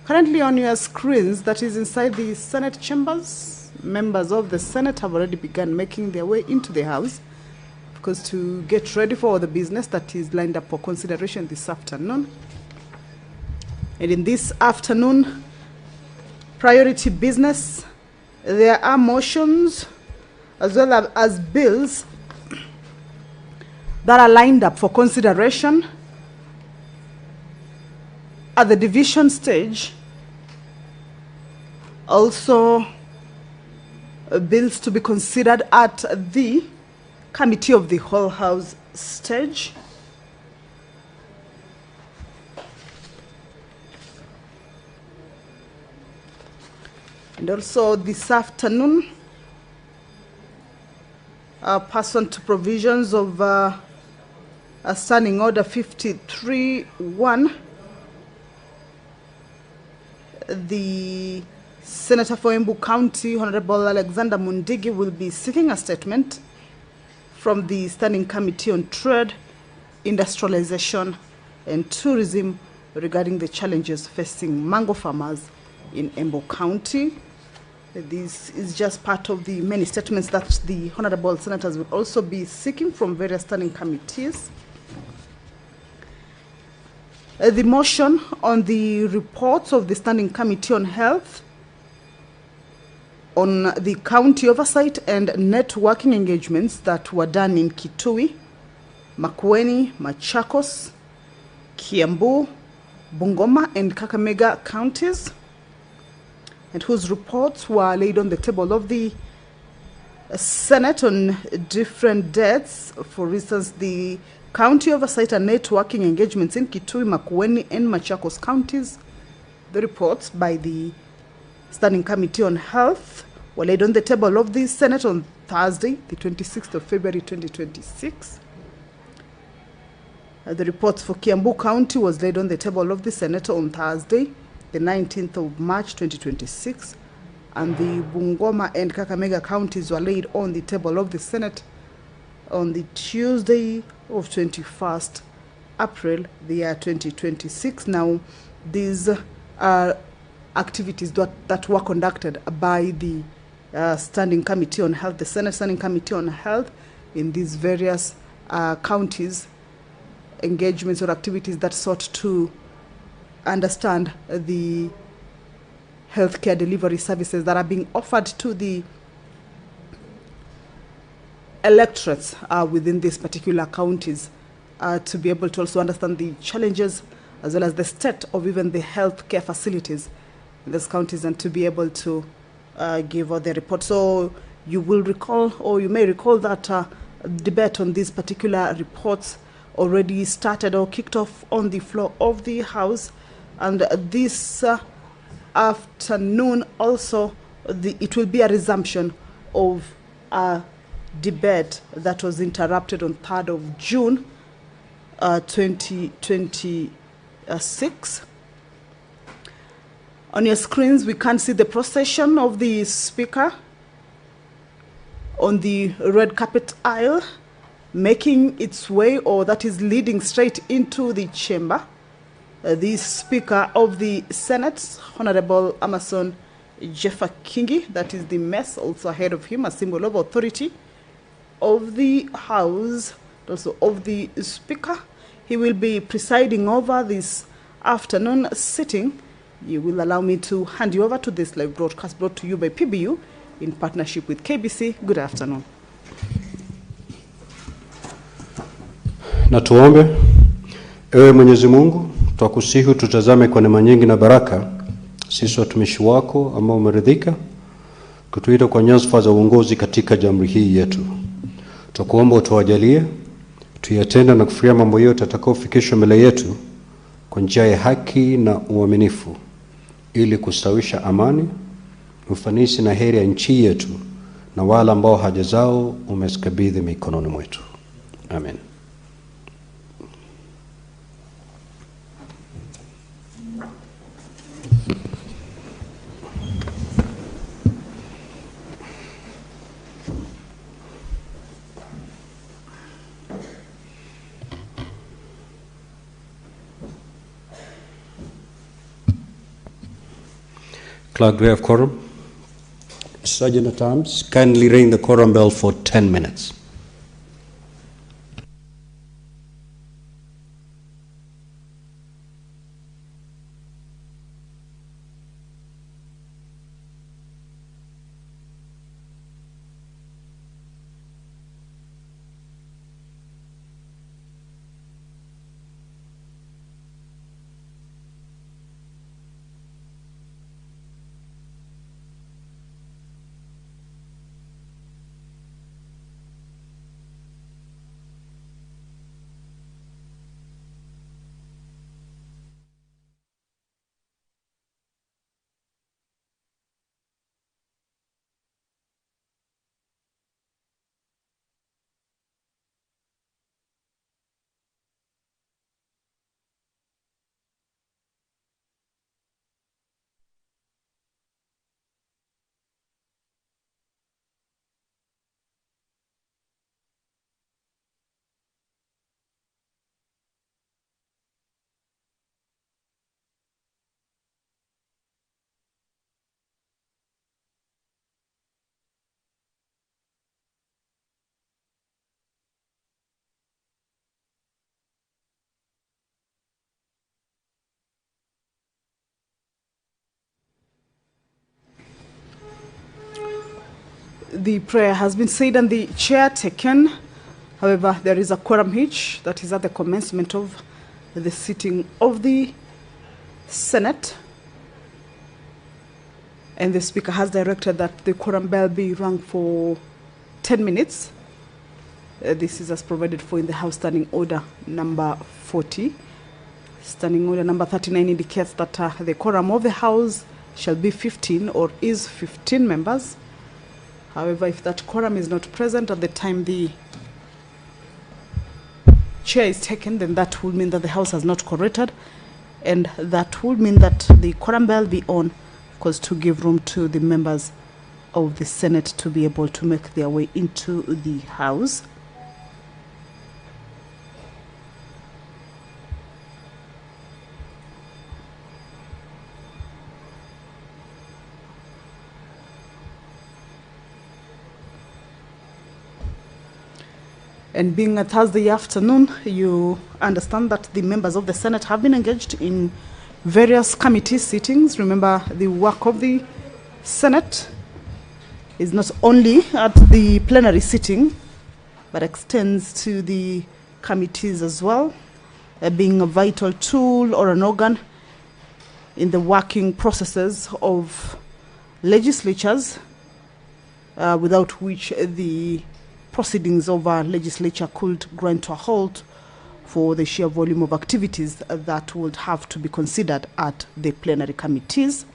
Currently on your screens, that is inside the Senate chambers, members of the Senate have already begun making their way into the House because to get ready for the business that is lined up for consideration this afternoon. And in this afternoon, priority business, there are motions as well as bills that are lined up for consideration at the division stage. Also, bills to be considered at the Committee of the Whole House stage. And also this afternoon, pursuant to provisions of a Standing Order 53-1, the Senator for Embu County, Honorable Alexander Mundigi, will be seeking a statement from the Standing Committee on Trade, Industrialization and Tourism regarding the challenges facing mango farmers in Embu County. This is just part of the many statements that the Honorable Senators will also be seeking from various standing committees. The motion on the reports of the Standing Committee on Health, on the county oversight and networking engagements that were done in Kitui, Makwiny, Machakos, Kiambu, Bungoma and Kakamega counties, and whose reports were laid on the table of the Senate on different dates. For instance, the county oversight and networking engagements in Kitui, Makwiny and Machakos counties. The reports by the Standing Committee on Health were laid on the table of the Senate on Thursday, the 26th of February 2026. The reports for Kiambu County was laid on the table of the Senate on Thursday, the 19th of March 2026. And the Bungoma and Kakamega counties were laid on the table of the Senate on the Tuesday of 21st April, the year 2026. Now, these are activities that were conducted by the Standing Committee on Health, the Senate Standing Committee on Health, in these various counties, engagements or activities that sought to understand the healthcare delivery services that are being offered to the electorates within these particular counties, to be able to also understand the challenges as well as the state of even the healthcare facilities in these counties, and to be able to give out their report. So you will recall, or you may recall, that debate on these particular reports already started or kicked off on the floor of the House, and this afternoon also it will be a resumption of a debate that was interrupted on 3rd of June 2026. On your screens, we can see the procession of the Speaker on the red carpet aisle, making its way, or that is leading straight into the chamber. The Speaker of the Senate, Honorable Amason Jeffa Kingi, that is the mess also ahead of him, a symbol of authority of the House, also of the Speaker. He will be presiding over this afternoon sitting. You will allow me to hand you over to this live broadcast brought to you by PBU in partnership with KBC. Good afternoon. Na tuombe. Ewe Mwenyezi Mungu, twakusihi tutazame kwa neema nyingi na baraka sisi watumishi wako ambao umeridhika kutuita kwa nyadhifa za uongozi katika jamhuri hii yetu. Tukuomba utuwajalie tuyatenda na kufikia mambo yote yatakayofikishwa mbele yetu kwa njia ya haki na uaminifu, ili kustawisha amani, ufanisi na heri ya nchi yetu na wale ambao haja zao umezikabidhi mikononi mwetu. Amen. Clerk, do we have quorum? Sergeant at Arms, kindly ring the quorum bell for 10 minutes. The prayer has been said and the chair taken. However, there is a quorum hitch that is at the commencement of the sitting of the Senate. And the Speaker has directed that the quorum bell be rung for 10 minutes. This is as provided for in the House Standing Order number 40. Standing Order number 39 indicates that the quorum of the House shall be 15 or is 15 members. However, if that quorum is not present at the time the chair is taken, then that will mean that the House has not quorated, and that will mean that the quorum bell be on, of course, to give room to the members of the Senate to be able to make their way into the House. And being a Thursday afternoon, you understand that the members of the Senate have been engaged in various committee sittings. Remember, the work of the Senate is not only at the plenary sitting, but extends to the committees as well, being a vital tool or an organ in the working processes of legislatures, without which the proceedings of our legislature could grind to a halt for the sheer volume of activities that would have to be considered at the plenary committees.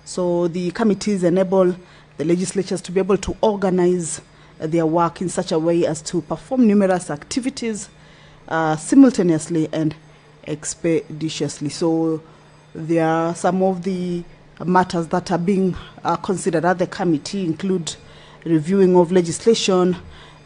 So the committees enable the legislatures to be able to organize their work in such a way as to perform numerous activities simultaneously and expeditiously. So there are some of the matters that are being considered at the committee include reviewing of legislation,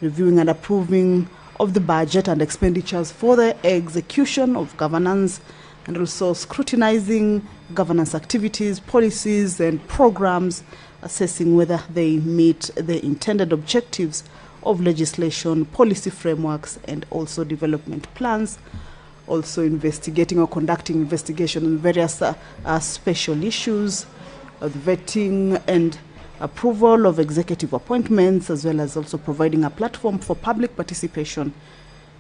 reviewing and approving of the budget and expenditures for the execution of governance, and also scrutinizing governance activities, policies and programs, assessing whether they meet the intended objectives of legislation, policy frameworks, and also development plans. Also investigating or conducting investigation on various special issues of vetting and approval of executive appointments, as well as also providing a platform for public participation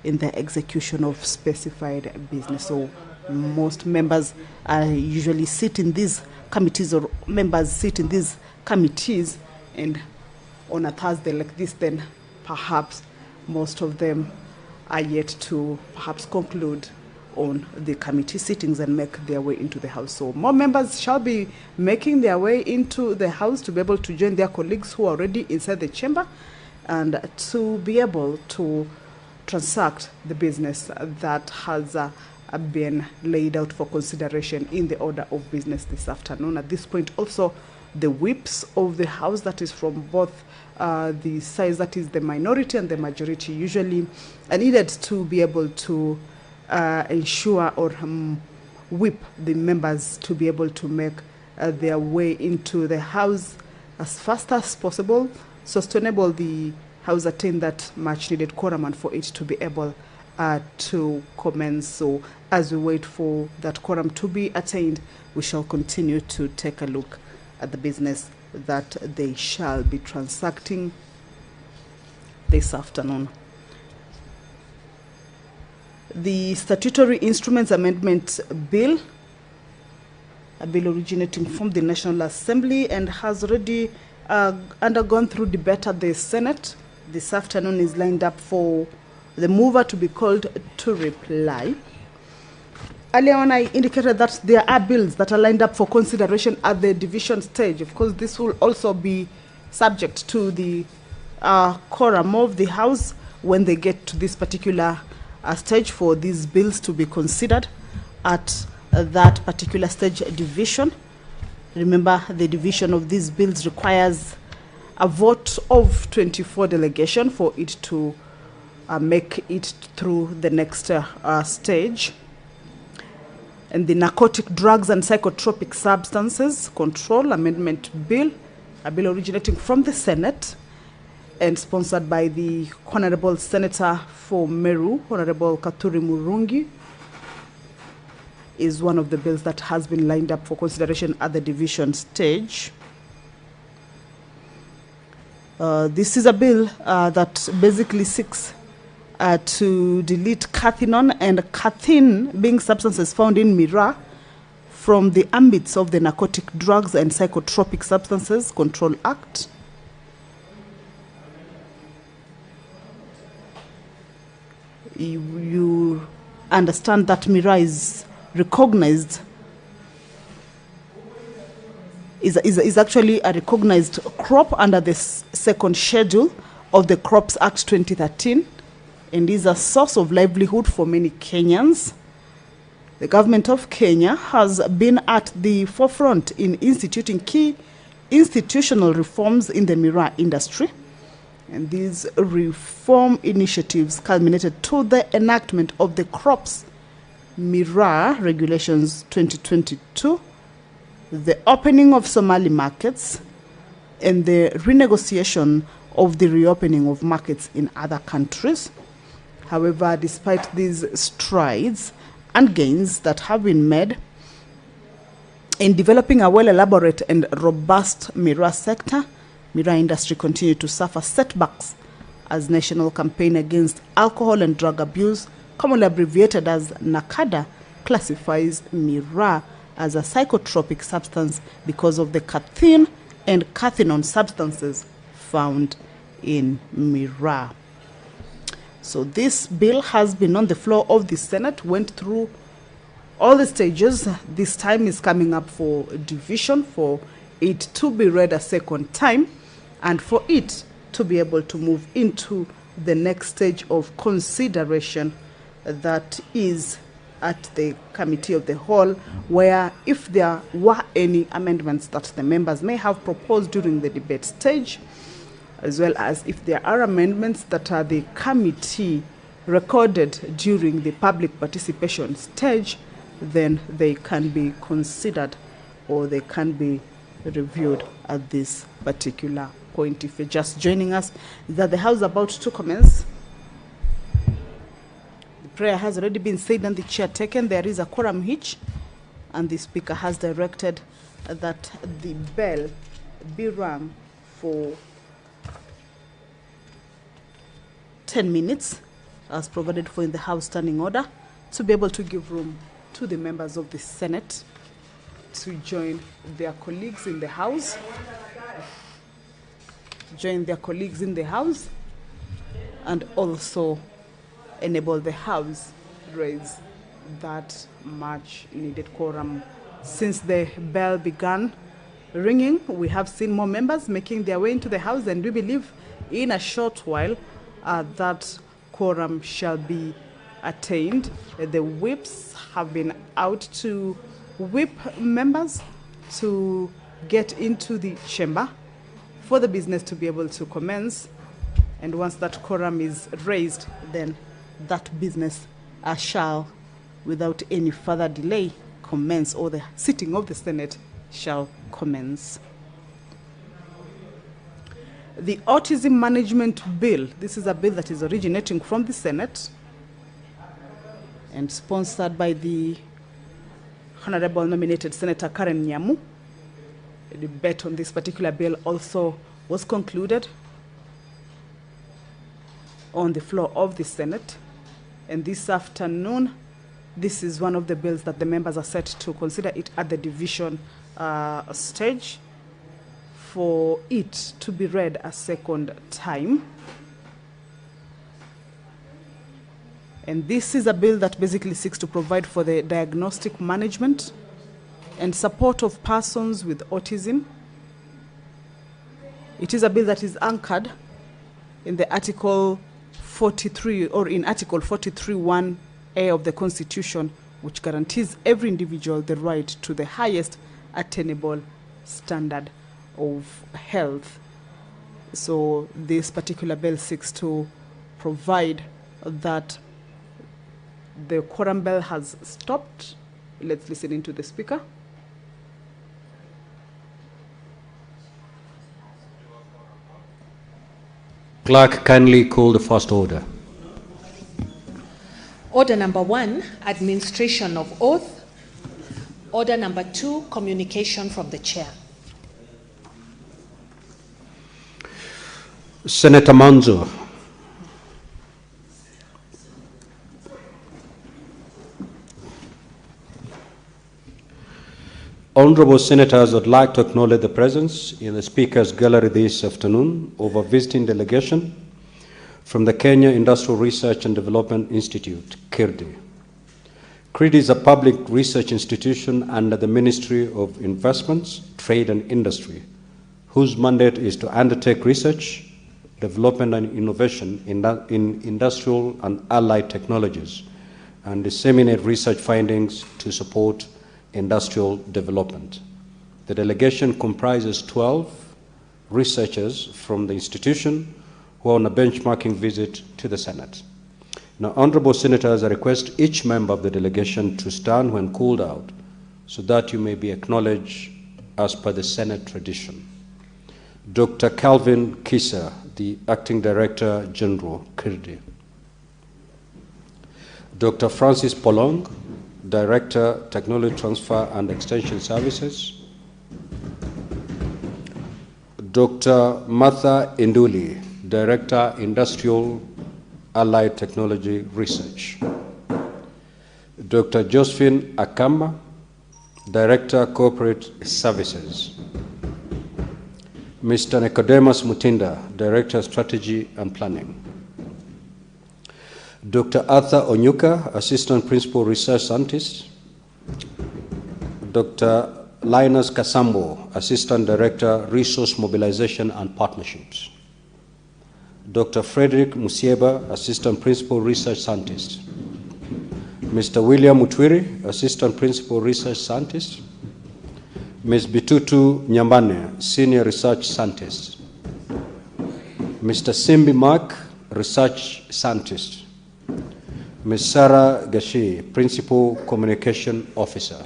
in the execution of specified business. So most members usually sit in these committees, or members sit in these committees, and on a Thursday like this, then perhaps most of them are yet to perhaps conclude on the committee sittings and make their way into the House. So more members shall be making their way into the House to be able to join their colleagues who are already inside the chamber and to be able to transact the business that has been laid out for consideration in the order of business this afternoon. At this point also, the whips of the House, that is from both the sides, that is the minority and the majority, usually are needed to be able to ensure or whip the members to be able to make their way into the House as fast as possible, so to enable the House attain that much needed quorum and for it to be able to commence. So as we wait for that quorum to be attained, we shall continue to take a look at the business that they shall be transacting this afternoon. The Statutory Instruments Amendment Bill, a bill originating from the National Assembly and has already undergone through debate at the Senate. This afternoon is lined up for the mover to be called to reply. Earlier on, I indicated that there are bills that are lined up for consideration at the division stage. Of course, this will also be subject to the quorum of the House when they get to this particular stage for these bills to be considered at that particular stage division. Remember, the division of these bills requires a vote of 24 delegation for it to make it through the next stage. And the Narcotic Drugs and Psychotropic Substances Control Amendment Bill, a bill originating from the Senate and sponsored by the Honorable Senator for Meru, Honorable Katuri Murungi, is one of the bills that has been lined up for consideration at the division stage. This is a bill that basically seeks to delete cathinone and cathin being substances found in miraa from the ambits of the Narcotic Drugs and Psychotropic Substances Control Act. You understand that miraa is recognized, is actually a recognized crop under the second schedule of the Crops Act 2013 and is a source of livelihood for many Kenyans. The government of Kenya has been at the forefront in instituting key institutional reforms in the miraa industry. And these reform initiatives culminated to the enactment of the Crops Miraa Regulations 2022, the opening of Somali markets, and the renegotiation of the reopening of markets in other countries. However, despite these strides and gains that have been made in developing a well-elaborate and robust miraa sector, miraa industry continued to suffer setbacks as national campaign against alcohol and drug abuse, commonly abbreviated as NACADA, classifies miraa as a psychotropic substance because of the cathin and cathinone substances found in miraa. So this bill has been on the floor of the Senate, went through all the stages. This time is coming up for division, for it to be read a second time, and for it to be able to move into the next stage of consideration, that is at the committee of the whole, where if there were any amendments that the members may have proposed during the debate stage, as well as if there are amendments that are the committee recorded during the public participation stage, then they can be considered or they can be reviewed at this particular point. If you're just joining us, that the House is about to commence. The prayer has already been said and the chair taken. There is a quorum hitch, and the speaker has directed that the bell be rung for 10 minutes as provided for in the House Standing Order, to be able to give room to the members of the Senate to join their colleagues in the House, and also enable the House raise that much needed quorum. Since the bell began ringing, we have seen more members making their way into the House, and we believe in a short while that quorum shall be attained. The whips have been out to whip members to get into the chamber for the business to be able to commence. And once that quorum is raised, then that business shall, without any further delay, commence, or the sitting of the Senate shall commence. The Autism Management Bill. This is a bill that is originating from the Senate and sponsored by the Honorable nominated Senator Karen Nyamu. A debate on this particular bill also was concluded on the floor of the Senate. And this afternoon, this is one of the bills that the members are set to consider it at the division stage for it to be read a second time. And this is a bill that basically seeks to provide for the diagnostic management and support of persons with autism. It is a bill that is anchored in the Article 43, or in Article 43(1)(a) of the Constitution, which guarantees every individual the right to the highest attainable standard of health. So this particular bill seeks to provide that. The quorum bell has stopped. Let's listen into the speaker. Clerk, kindly call the first order. Order number 1, administration of oath. Order number 2, communication from the chair. Senator Manzo. Honorable Senators, I'd like to acknowledge the presence in the Speaker's gallery this afternoon of a visiting delegation from the Kenya Industrial Research and Development Institute, KIRDI. KIRDI is a public research institution under the Ministry of Investments, Trade and Industry, whose mandate is to undertake research, development and innovation in industrial and allied technologies and disseminate research findings to support industrial development. The delegation comprises 12 researchers from the institution who are on a benchmarking visit to the Senate. Now, Honorable Senators, I request each member of the delegation to stand when called out so that you may be acknowledged as per the Senate tradition. Dr. Calvin Kisa, the Acting Director General, KIRDI. Dr. Francis Polong, Director, Technology Transfer and Extension Services. Dr. Martha Induli, Director, Industrial Allied Technology Research. Dr. Josephine Akamba, Director, Corporate Services. Mr. Nicodemus Mutinda, Director, Strategy and Planning. Dr. Arthur Onyuka, Assistant Principal Research Scientist. Dr. Linus Kasambo, Assistant Director, Resource Mobilization and Partnerships. Dr. Frederick Musieba, Assistant Principal Research Scientist. Mr. William Mutwiri, Assistant Principal Research Scientist. Ms. Bitutu Nyambane, Senior Research Scientist. Mr. Simbi Mark, Research Scientist. Ms. Sarah Gashi, Principal Communication Officer.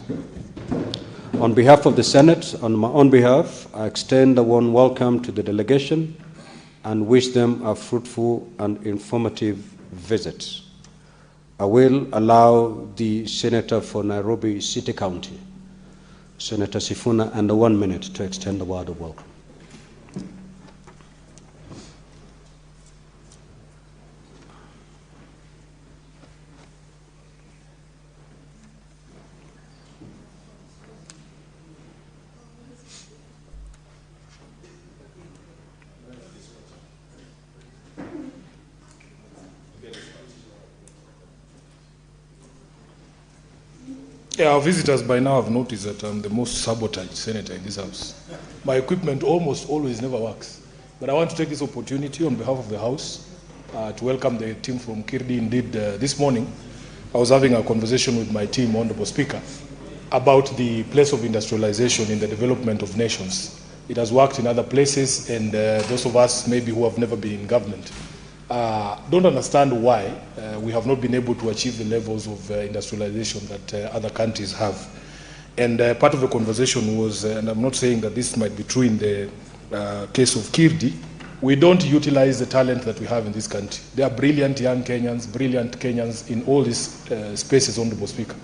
On behalf of the Senate, on my own behalf, I extend a warm welcome to the delegation and wish them a fruitful and informative visit. I will allow the Senator for Nairobi City County, Senator Sifuna, under 1 minute to extend the word of welcome. Yeah, our visitors by now have noticed that I'm the most sabotaged senator in this house. My equipment almost always never works. But I want to take this opportunity on behalf of the House to welcome the team from KIRDI. Indeed, this morning, I was having a conversation with my team, Honorable Speaker, about the place of industrialization in the development of nations. It has worked in other places, and those of us maybe who have never been in government don't understand why we have not been able to achieve the levels of industrialization that other countries have. And part of the conversation was, and I'm not saying that this might be true in the case of Kirdi, we don't utilize the talent that we have in this country. There are brilliant young Kenyans, brilliant Kenyans in all these spaces, Honorable Speaker.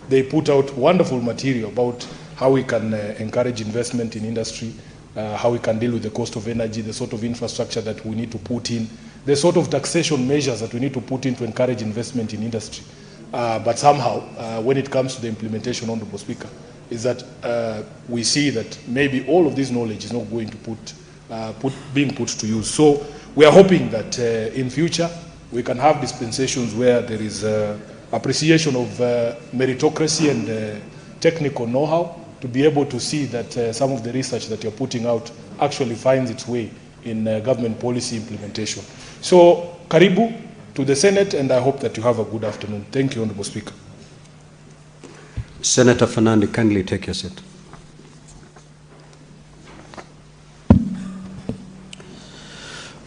They put out wonderful material about how we can encourage investment in industry, how we can deal with the cost of energy, the sort of infrastructure that we need to put in, the sort of taxation measures that we need to put in to encourage investment in industry. But somehow, when it comes to the implementation, Honorable Speaker, is that we see that maybe all of this knowledge is not going to being put to use. So we are hoping that in future we can have dispensations where there is appreciation of meritocracy and technical know-how to be able to see that some of the research that you're putting out actually finds its way in government policy implementation. So, karibu to the Senate, and I hope that you have a good afternoon. Thank you, Honorable Speaker. Senator Fernandi, kindly take your seat.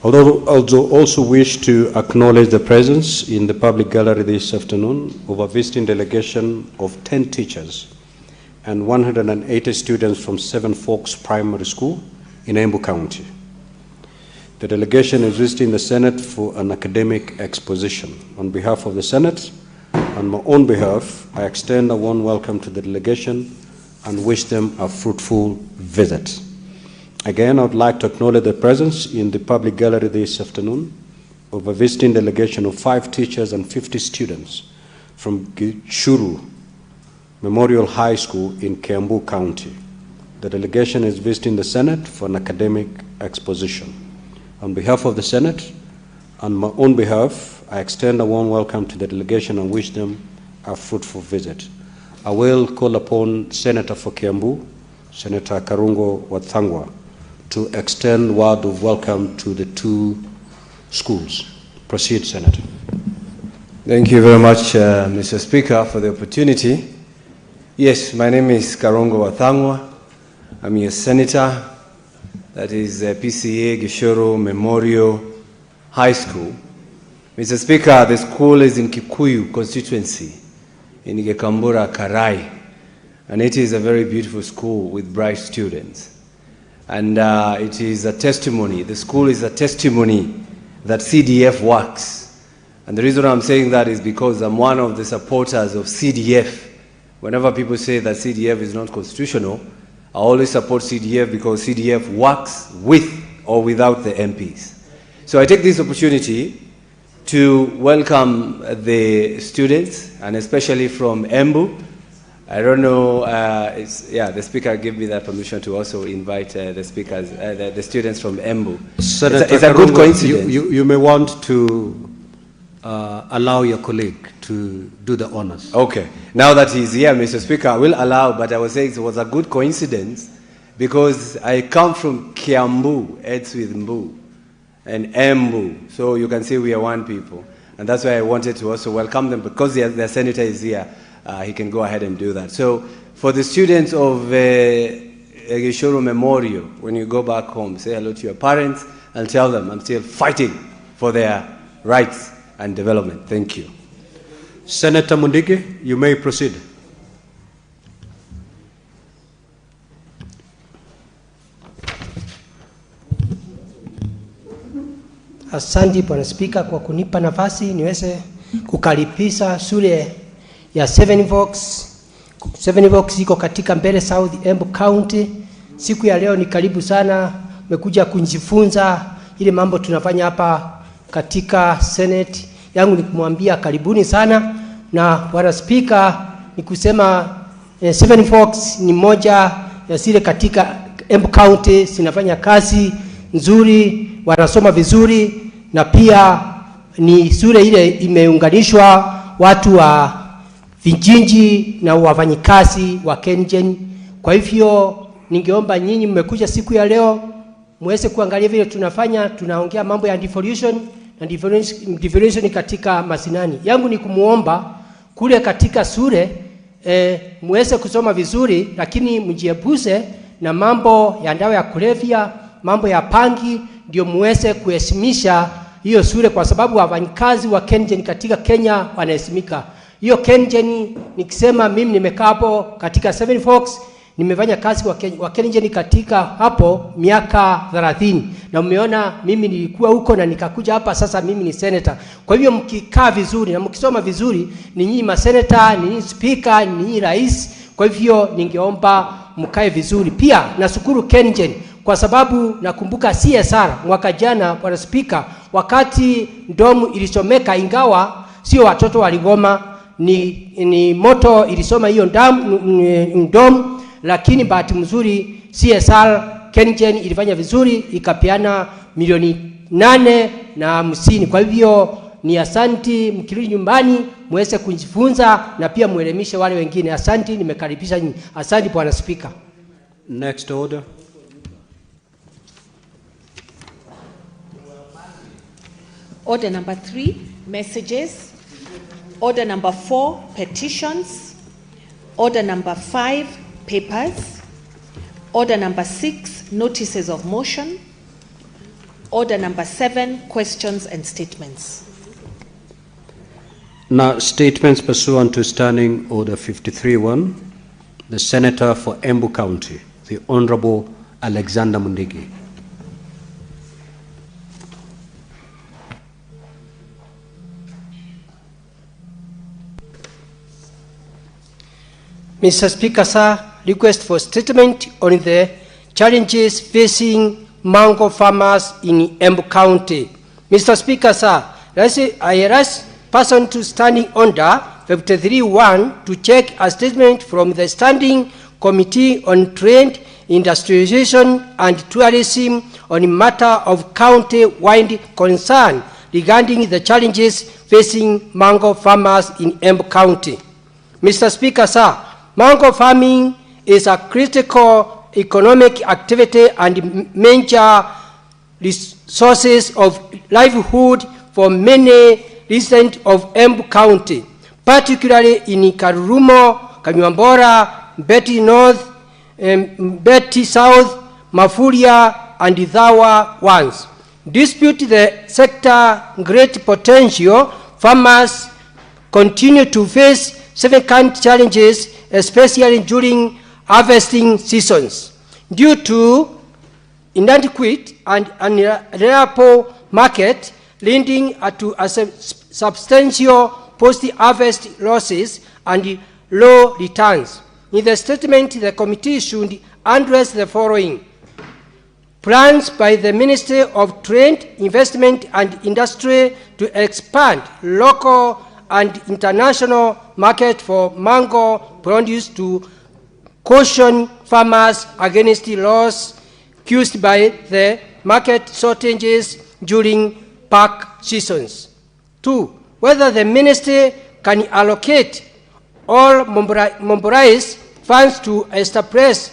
Although also wish to acknowledge the presence in the public gallery this afternoon of a visiting delegation of 10 teachers and 180 students from Seven Forks Primary School in Embu County. The delegation is visiting the Senate for an academic exposition. On behalf of the Senate, on my own behalf, I extend a warm welcome to the delegation and wish them a fruitful visit. Again, I would like to acknowledge the presence in the public gallery this afternoon of a visiting delegation of 5 teachers and 50 students from Gishuru Memorial High School in Kiambu County. The delegation is visiting the Senate for an academic exposition. On behalf of the Senate, on my own behalf, I extend a warm welcome to the delegation and wish them a fruitful visit. I will call upon Senator for Kiambu, Senator Karungo Wathangwa, to extend word of welcome to the 2 schools. Proceed, Senator. Thank you very much, Mr. Speaker, for the opportunity. Yes, my name is Karungo Wathangwa. I'm a senator. That is PCA Gishuru Memorial High School. Mr. Speaker, the school is in Kikuyu constituency in Gekambura, Karai, and it is a very beautiful school with bright students. And it is a testimony, the school is a testimony that CDF works. And the reason I'm saying that is because I'm one of the supporters of CDF. Whenever people say that CDF is not constitutional, I always support CDF because CDF works with or without the MPs. So I take this opportunity to welcome the students, and especially from Embu. I don't know, the speaker gave me that permission to also invite the speakers, the students from Embu. Senator it's a good coincidence. You may want to allow your colleague to do the honors. Okay. Now that he's here, Mr. Speaker, I will allow, but I was saying it was a good coincidence because I come from Kiambu, Eds with Mbu, and Embu. So you can see we are one people. And that's why I wanted to also welcome them because their senator is here. He can go ahead and do that. So for the students of Gishuru Memorial, when you go back home, say hello to your parents and tell them I'm still fighting for their rights and development. Thank you. Senator Mundigi, you may proceed. Asante Bwana Spika kwa kunipa nafasi niweze kukaribisha shule ya Seven Forks. Seven Forks iko katika Mbere South, Embu County. Siku ya leo ni karibu sana, umekuja kujifunza ile mambo tunafanya hapa katika Senate. Yangu ni kumwambia karibuni sana, na Bwana Spika ni kusema Seven Forks ni moja ya zile katika Embu County zinafanya kazi nzuri, wanasoma vizuri, na pia ni shule ile imeunganishwa watu wa vijiji na wafanyikazi wa Kenyan. Kwa hivyo ningeomba nyinyi mmekuja siku ya leo muweze kuangalia vile tunafanya, tunaongea mambo ya devolution na devolution katika masinani. Yangu ni kumuomba kule katika shule muweze kusoma vizuri, lakini mjiepushe na mambo ya dawa ya kulevya, mambo ya pangi, ndio muweze kuheshimisha hiyo shule, kwa sababu wafanyikazi wa Kenyan katika Kenya wanaheshimika. Hiyo Kenyan, nikisema mimi nimekaa hapo katika Seven Forks, nimefanya kazi wa Kenyan katika hapo miaka 30. Na umeona mimi nilikuwa huko na nikakuja hapa, sasa mimi ni senator. Kwa hivyo mkikaa vizuri na mkisoma vizuri, ni nyinyi maseneta, ni nyinyi speaker, ni nyinyi rais. Kwa hivyo ningeomba mkae vizuri. Pia nashukuru Kenyan kwa sababu nakumbuka CSR mwaka jana, Bwana Speaker, wakati ndomu ilisomeka, ingawa sio watoto waligoma, ni moto ilisoma hiyo ndomu, lakini bahati mzuri CSR Kenyan ilifanya vizuri, ikapeana milioni 850. Kwa hivyo ni asanti, mkirudi nyumbani muweze kujifunza na pia muelimishe wale wengine. Asanti, nimekaribisha nyinyi. Asanti Bwana Speaker. Next order. Order number 3, messages. Order number 4, petitions. Order number 5, papers. Order number 6, notices of motion. Order number 7, questions and statements. Now, statements pursuant to Standing Order 53-1, the Senator for Embu County, the Honorable Alexander Mundigi. Mr. Speaker, sir, request for statement on the challenges facing mango farmers in Embu County. Mr. Speaker, sir, I ask person to Standing Order 53-1 to check a statement from the Standing Committee on Trade, Industrialization and Tourism on matter of county-wide concern regarding the challenges facing mango farmers in Embu County. Mr. Speaker, sir, mango farming is a critical economic activity and major sources of livelihood for many residents of Embu County, particularly in Karurumo, Kanyuambora, Betty North, Betty South, Mafuria, and Idhawa ones. Despite the sector great potential, farmers continue to face significant challenges, especially during harvesting seasons, due to inadequate and unreliable market, leading to a substantial post-harvest losses and low returns. In the statement, the committee should address the following: plans by the Ministry of Trade, Investment and Industry to expand local and international market for mango produce to caution farmers against the loss caused by the market shortages during pack seasons. 2, whether the ministry can allocate all mobilized funds to establish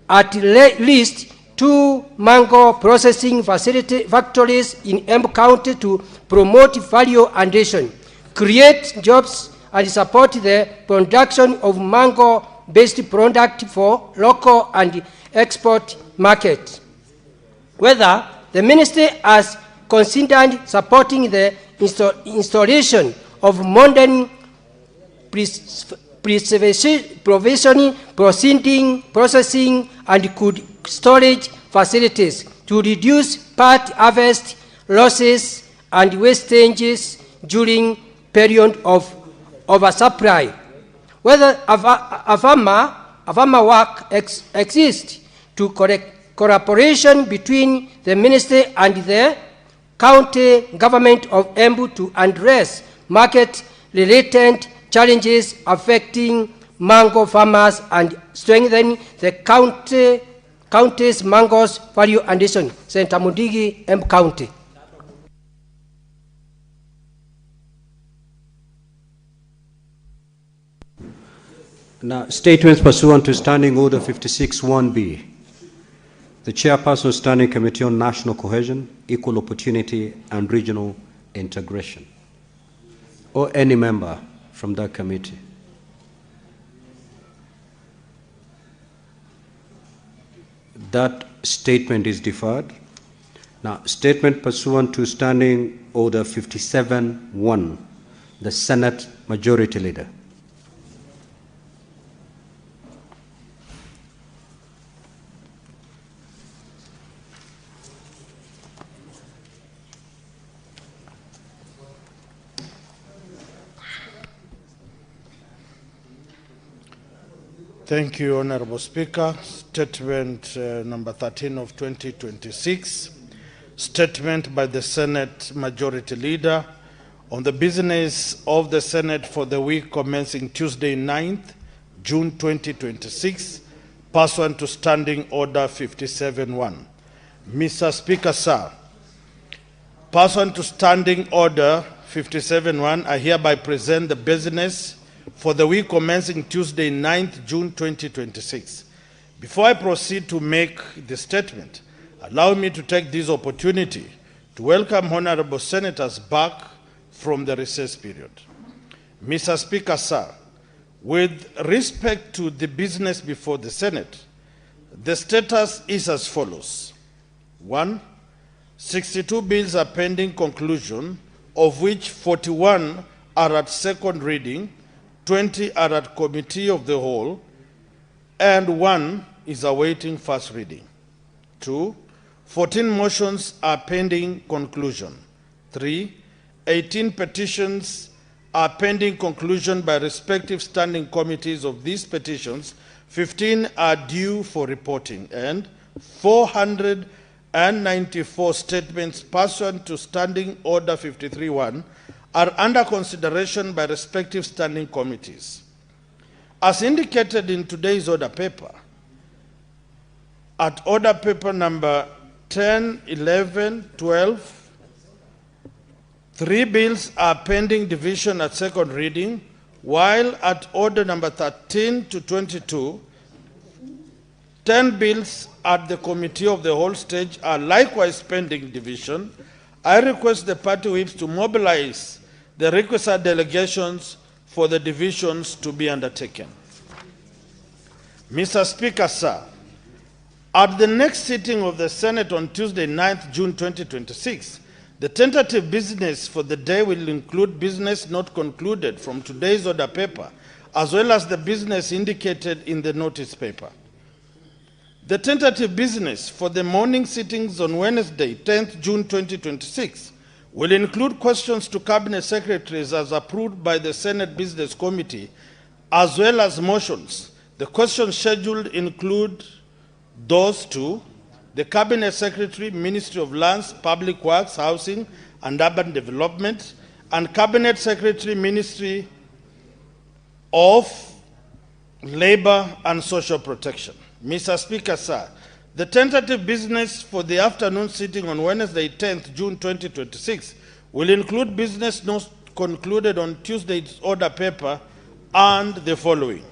at least 2 mango processing factories in Embu County to promote value addition, create jobs, and support the production of mango-based product for local and export market. Whether the ministry has considered supporting the installation of modern provisioning, processing, and cold storage facilities to reduce part harvest losses and wastages during period of oversupply. Whether a farmer work exists to cooperation between the ministry and the county government of Embu to address market-related challenges affecting mango farmers and strengthen the county's mangoes value addition. Senator Mundigi, Embu County. Now, statements pursuant to Standing Order 56-1B. The Chairperson of Standing Committee on National Cohesion, Equal Opportunity and Regional Integration, or any member from that committee. That statement is deferred. Now, statement pursuant to Standing Order 57-1. the Senate Majority Leader. Thank you, Honorable Speaker. Statement number 13 of 2026. Statement by the Senate Majority Leader on the business of the Senate for the week commencing Tuesday 9th June 2026, pursuant to Standing Order 57-1. Mr. Speaker, sir, pursuant to Standing Order 57-1, I hereby present the business for the week commencing Tuesday 9th June 2026. Before I proceed to make the statement, allow me to take this opportunity to welcome honorable senators back from the recess period. Mr. Speaker, sir, with respect to the business before the Senate, the status is as follows. 1. 62 bills are pending conclusion, of which 41 are at second reading, 20 are at committee of the whole, and 1 is awaiting first reading. 2. 14 motions are pending conclusion. 3. 18 petitions are pending conclusion by respective standing committees of these petitions. 15 are due for reporting, and 494 statements pursuant to Standing Order 53-1 are under consideration by respective standing committees. As indicated in today's order paper, at order paper number 10, 11, 12, 3 bills are pending division at second reading, while at order number 13 to 22, 10 bills at the committee of the whole stage are likewise pending division. I request the party whips to mobilize the requisite delegations for the divisions to be undertaken. Mr. Speaker, sir, at the next sitting of the Senate on Tuesday, 9th June 2026, the tentative business for the day will include business not concluded from today's order paper, as well as the business indicated in the notice paper. The tentative business for the morning sittings on Wednesday, 10th June 2026, will include questions to Cabinet Secretaries as approved by the Senate Business Committee, as well as motions. The questions scheduled include those to the Cabinet Secretary, Ministry of Lands, Public Works, Housing and Urban Development, and Cabinet Secretary, Ministry of Labor and Social Protection. Mr. Speaker, sir, the tentative business for the afternoon sitting on Wednesday, 10th June 2026, will include business not concluded on Tuesday's order paper and the following.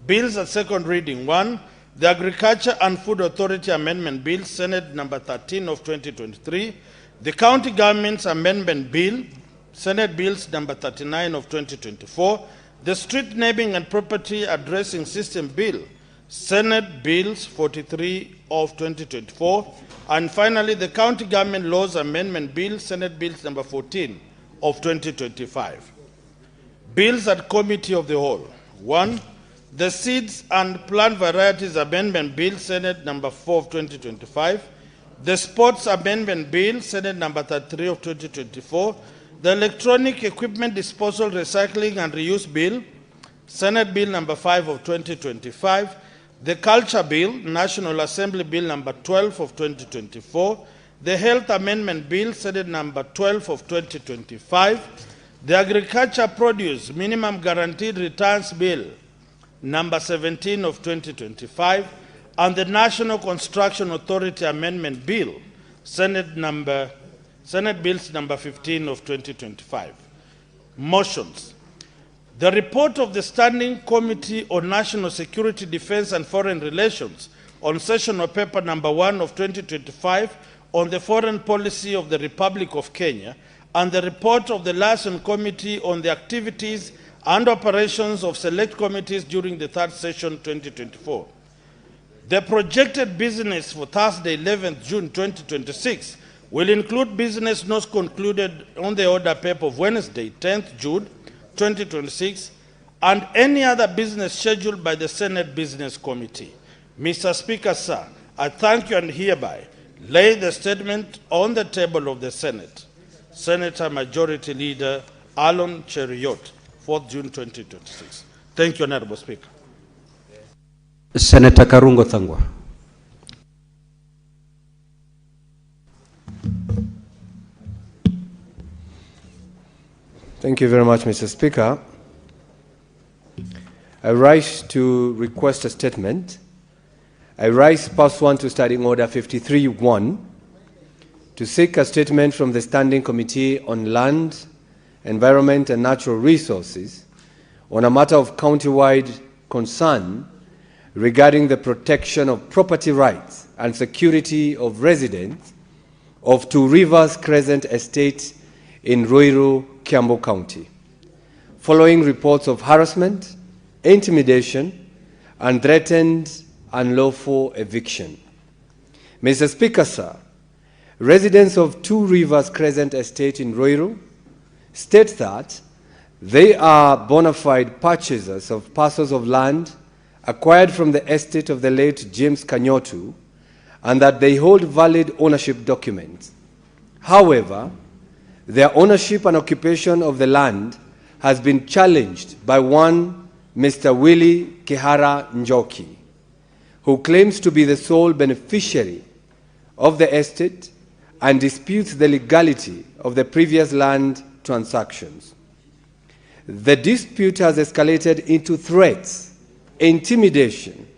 Bills at second reading. 1. The Agriculture and Food Authority Amendment Bill, Senate number 13 of 2023. The County Government's Amendment Bill, Senate Bills number 39 of 2024. The Street Naming and Property Addressing System Bill, Senate Bills 43 of 2024, and finally the County Government Laws Amendment Bill, Senate Bills number 14 of 2025. Bills at Committee of the Whole. 1. The Seeds and Plant Varieties Amendment Bill, Senate number 4 of 2025. The Sports Amendment Bill, Senate number 33 of 2024. The Electronic Equipment Disposal, Recycling and Reuse Bill, Senate Bill number 5 of 2025. The Culture Bill, National Assembly Bill number 12 of 2024, the Health Amendment Bill, Senate number 12 of 2025, the Agriculture Produce Minimum Guaranteed Returns Bill, number 17 of 2025, and the National Construction Authority Amendment Bill, Senate Bills number 15 of 2025. Motions. The report of the Standing Committee on National Security, Defense and Foreign Relations on sessional paper number 1 of 2025 on the foreign policy of the Republic of Kenya, and the report of the Liaison Committee on the activities and operations of select committees during the third session 2024. The projected business for Thursday, 11th June 2026 will include business not concluded on the order paper of Wednesday, 10th June, 2026, and any other business scheduled by the Senate Business Committee. Mr. Speaker, sir, I thank you and hereby lay the statement on the table of the Senate. Senator Majority Leader Alon Cheriot, 4th June 2026. Thank you, Honorable Speaker. Senator Karungo Thangwa. Thank you very much, Mr. Speaker. I rise to request a statement. I rise pursuant to Standing Order 53-1 to seek a statement from the Standing Committee on Land, Environment and Natural Resources on a matter of county-wide concern regarding the protection of property rights and security of residents of Two Rivers Crescent Estate in Ruiru, Kiambu County, following reports of harassment, intimidation, and threatened unlawful eviction. Mr. Speaker, sir, residents of Two Rivers Crescent Estate in Ruiru state that they are bona fide purchasers of parcels of land acquired from the estate of the late James Kanyotu, and that they hold valid ownership documents. However, their ownership and occupation of the land has been challenged by one Mr. Willie Kihara Njoki, who claims to be the sole beneficiary of the estate and disputes the legality of the previous land transactions. The dispute has escalated into threats, intimidation,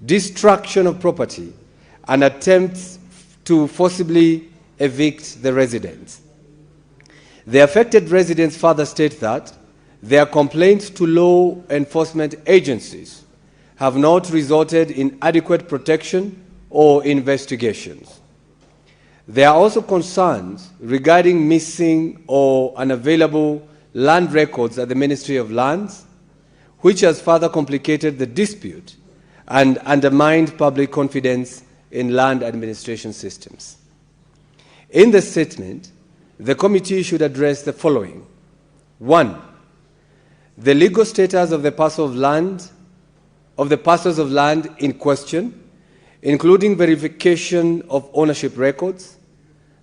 destruction of property, and attempts to forcibly evict the residents. The affected residents further state that their complaints to law enforcement agencies have not resulted in adequate protection or investigations. There are also concerns regarding missing or unavailable land records at the Ministry of Lands, which has further complicated the dispute and undermined public confidence in land administration systems. In the statement, the committee should address the following. 1. The legal status of the parcels of land in question, including verification of ownership records,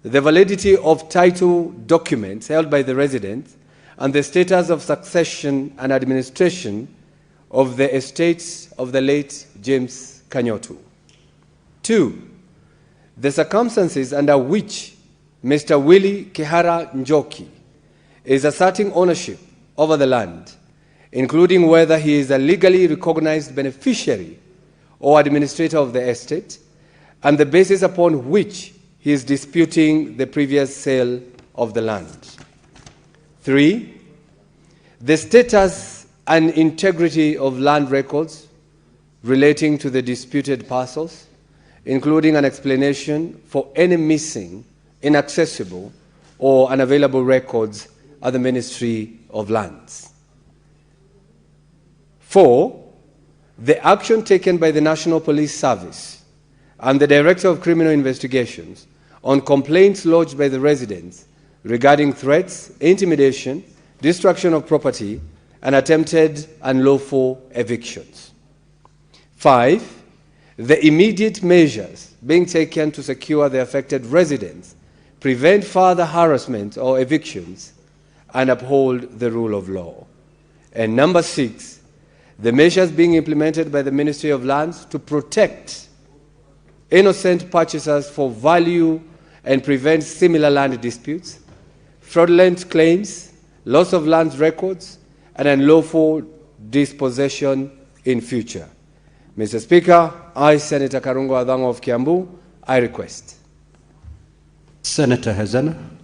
the validity of title documents held by the residents, and the status of succession and administration of the estates of the late James Kanyotu. 2. The circumstances under which Mr. Willie Kihara Njoki is asserting ownership over the land, including whether he is a legally recognized beneficiary or administrator of the estate, and the basis upon which he is disputing the previous sale of the land. 3. The status and integrity of land records relating to the disputed parcels, including an explanation for any missing, inaccessible, or unavailable records at the Ministry of Lands. 4. The action taken by the National Police Service and the Director of Criminal Investigations on complaints lodged by the residents regarding threats, intimidation, destruction of property, and attempted unlawful evictions. 5. The immediate measures being taken to secure the affected residents, prevent further harassment or evictions, and uphold the rule of law. And number 6, the measures being implemented by the Ministry of Lands to protect innocent purchasers for value and prevent similar land disputes, fraudulent claims, loss of land records, and unlawful dispossession in future. Mr. Speaker, I, Senator Karungo Adhango of Kiambu, I request. Senator Hazana.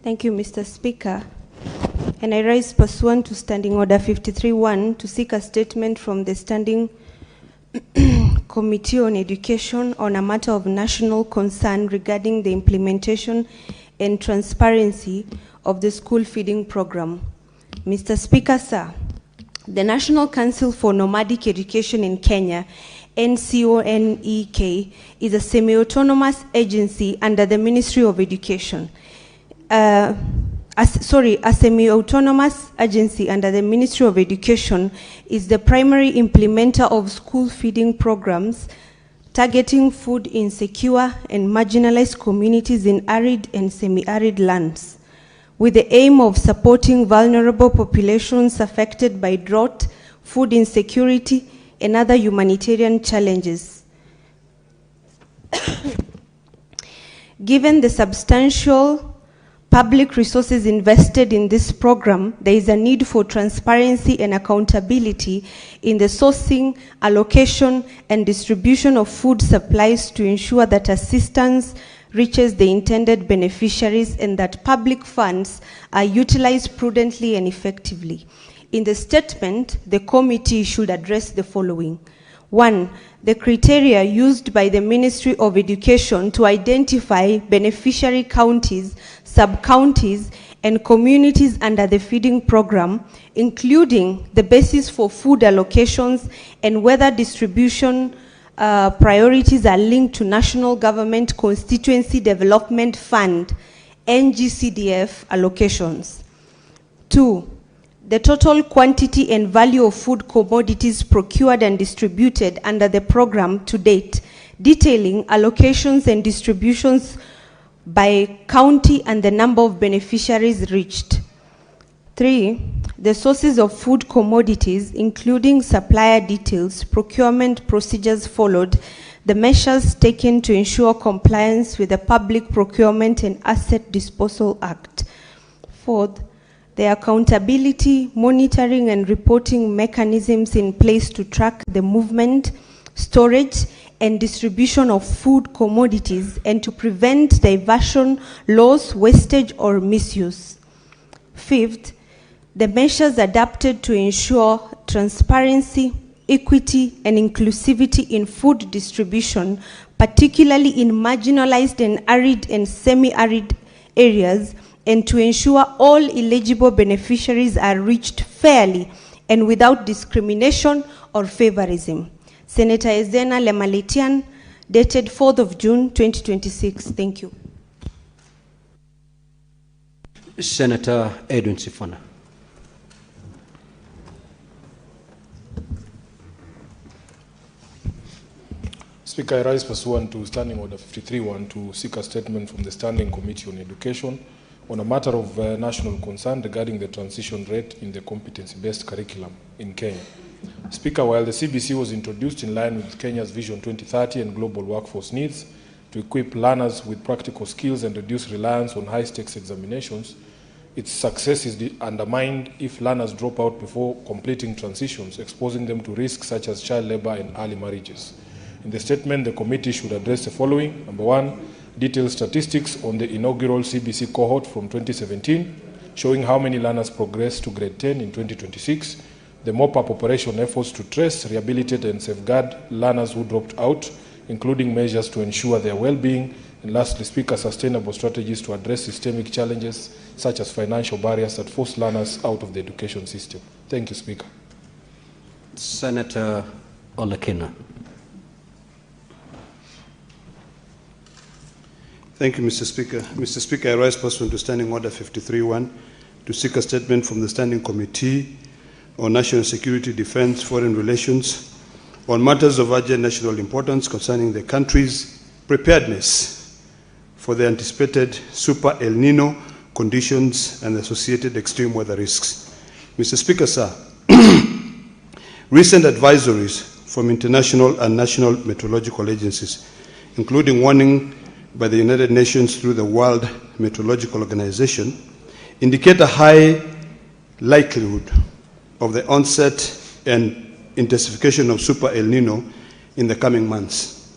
Thank you, Mr. Speaker. And I rise pursuant to Standing Order 53-1 to seek a statement from the Standing Committee on Education on a matter of national concern regarding the implementation and transparency of the school feeding program. Mr. Speaker, sir, the National Council for Nomadic Education in Kenya, NCONEK, is a semi-autonomous agency under the Ministry of Education. A semi-autonomous agency under the Ministry of Education is the primary implementer of school feeding programs targeting food insecure and marginalized communities in arid and semi-arid lands, with the aim of supporting vulnerable populations affected by drought, food insecurity, and other humanitarian challenges. Given the substantial public resources invested in this program, there is a need for transparency and accountability in the sourcing, allocation, and distribution of food supplies to ensure that assistance reaches the intended beneficiaries and that public funds are utilized prudently and effectively. In the statement, the committee should address the following. 1, the criteria used by the Ministry of Education to identify beneficiary counties, sub-counties, and communities under the feeding program, including the basis for food allocations and whether distribution priorities are linked to National Government Constituency Development Fund, NGCDF allocations. 2, the total quantity and value of food commodities procured and distributed under the program to date, detailing allocations and distributions by county and the number of beneficiaries reached. 3, the sources of food commodities, including supplier details, procurement procedures followed, the measures taken to ensure compliance with the Public Procurement and Asset Disposal Act. 4th, the accountability, monitoring, and reporting mechanisms in place to track the movement, storage, and distribution of food commodities and to prevent diversion, loss, wastage, or misuse. 5th, the measures adapted to ensure transparency, equity, and inclusivity in food distribution, particularly in marginalized and arid and semi-arid areas, and to ensure all eligible beneficiaries are reached fairly and without discrimination or favorism. Senator Ezena Lemalitian, dated 4th of June, 2026. Thank you. Senator Edwin Sifuna. Speaker, I rise pursuant to Standing Order 53-1 to seek a statement from the Standing Committee on Education on a matter of national concern regarding the transition rate in the competency-based curriculum in Kenya. Speaker, while the CBC was introduced in line with Kenya's Vision 2030 and global workforce needs to equip learners with practical skills and reduce reliance on high-stakes examinations, its success is undermined if learners drop out before completing transitions, exposing them to risks such as child labor and early marriages. In the statement, the committee should address the following. Number 1, detailed statistics on the inaugural CBC cohort from 2017, showing how many learners progressed to grade 10 in 2026, the mop-up operation efforts to trace, rehabilitate, and safeguard learners who dropped out, including measures to ensure their well-being, and lastly, Speaker, sustainable strategies to address systemic challenges such as financial barriers that force learners out of the education system. Thank you, Speaker. Senator Olekina. Thank you, Mr. Speaker. Mr. Speaker, I rise pursuant to Standing Order 53-1 to seek a statement from the Standing Committee on National Security, Defense, Foreign Relations on matters of urgent national importance concerning the country's preparedness for the anticipated Super El Nino conditions and associated extreme weather risks. Mr. Speaker, sir, recent advisories from international and national meteorological agencies, including warning by the United Nations through the World Meteorological Organization, indicate a high likelihood of the onset and intensification of Super El Nino in the coming months.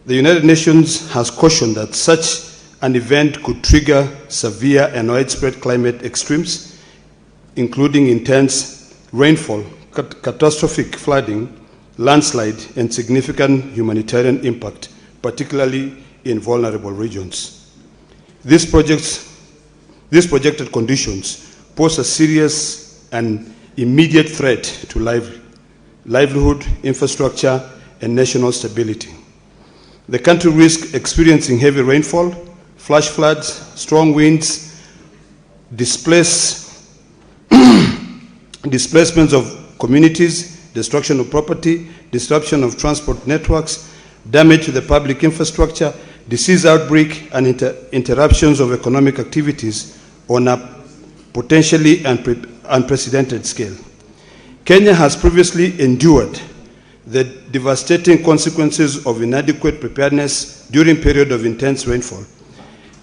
The United Nations has cautioned that such an event could trigger severe and widespread climate extremes, including intense rainfall, catastrophic flooding, landslide, and significant humanitarian impact, particularly in vulnerable regions. These projected conditions pose a serious and immediate threat to livelihood, infrastructure, and national stability. The country risks experiencing heavy rainfall, flash floods, strong winds, displacements of communities, destruction of property, disruption of transport networks, damage to the public infrastructure, disease outbreak, and interruptions of economic activities on a potentially unprecedented scale. Kenya has previously endured the devastating consequences of inadequate preparedness during period of intense rainfall.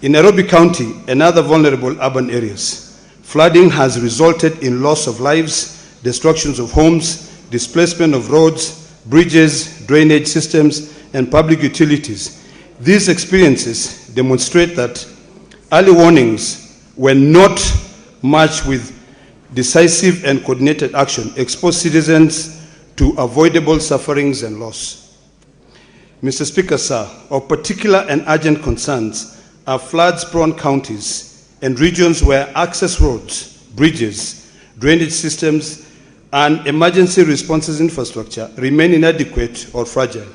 In Nairobi County and other vulnerable urban areas, flooding has resulted in loss of lives, destructions of homes, displacement of roads, bridges, drainage systems, and public utilities. These experiences demonstrate that early warnings, when not matched with decisive and coordinated action, expose citizens to avoidable sufferings and loss. Mr. Speaker, sir, of particular and urgent concerns are floods-prone counties and regions where access roads, bridges, drainage systems, and emergency responses infrastructure remain inadequate or fragile.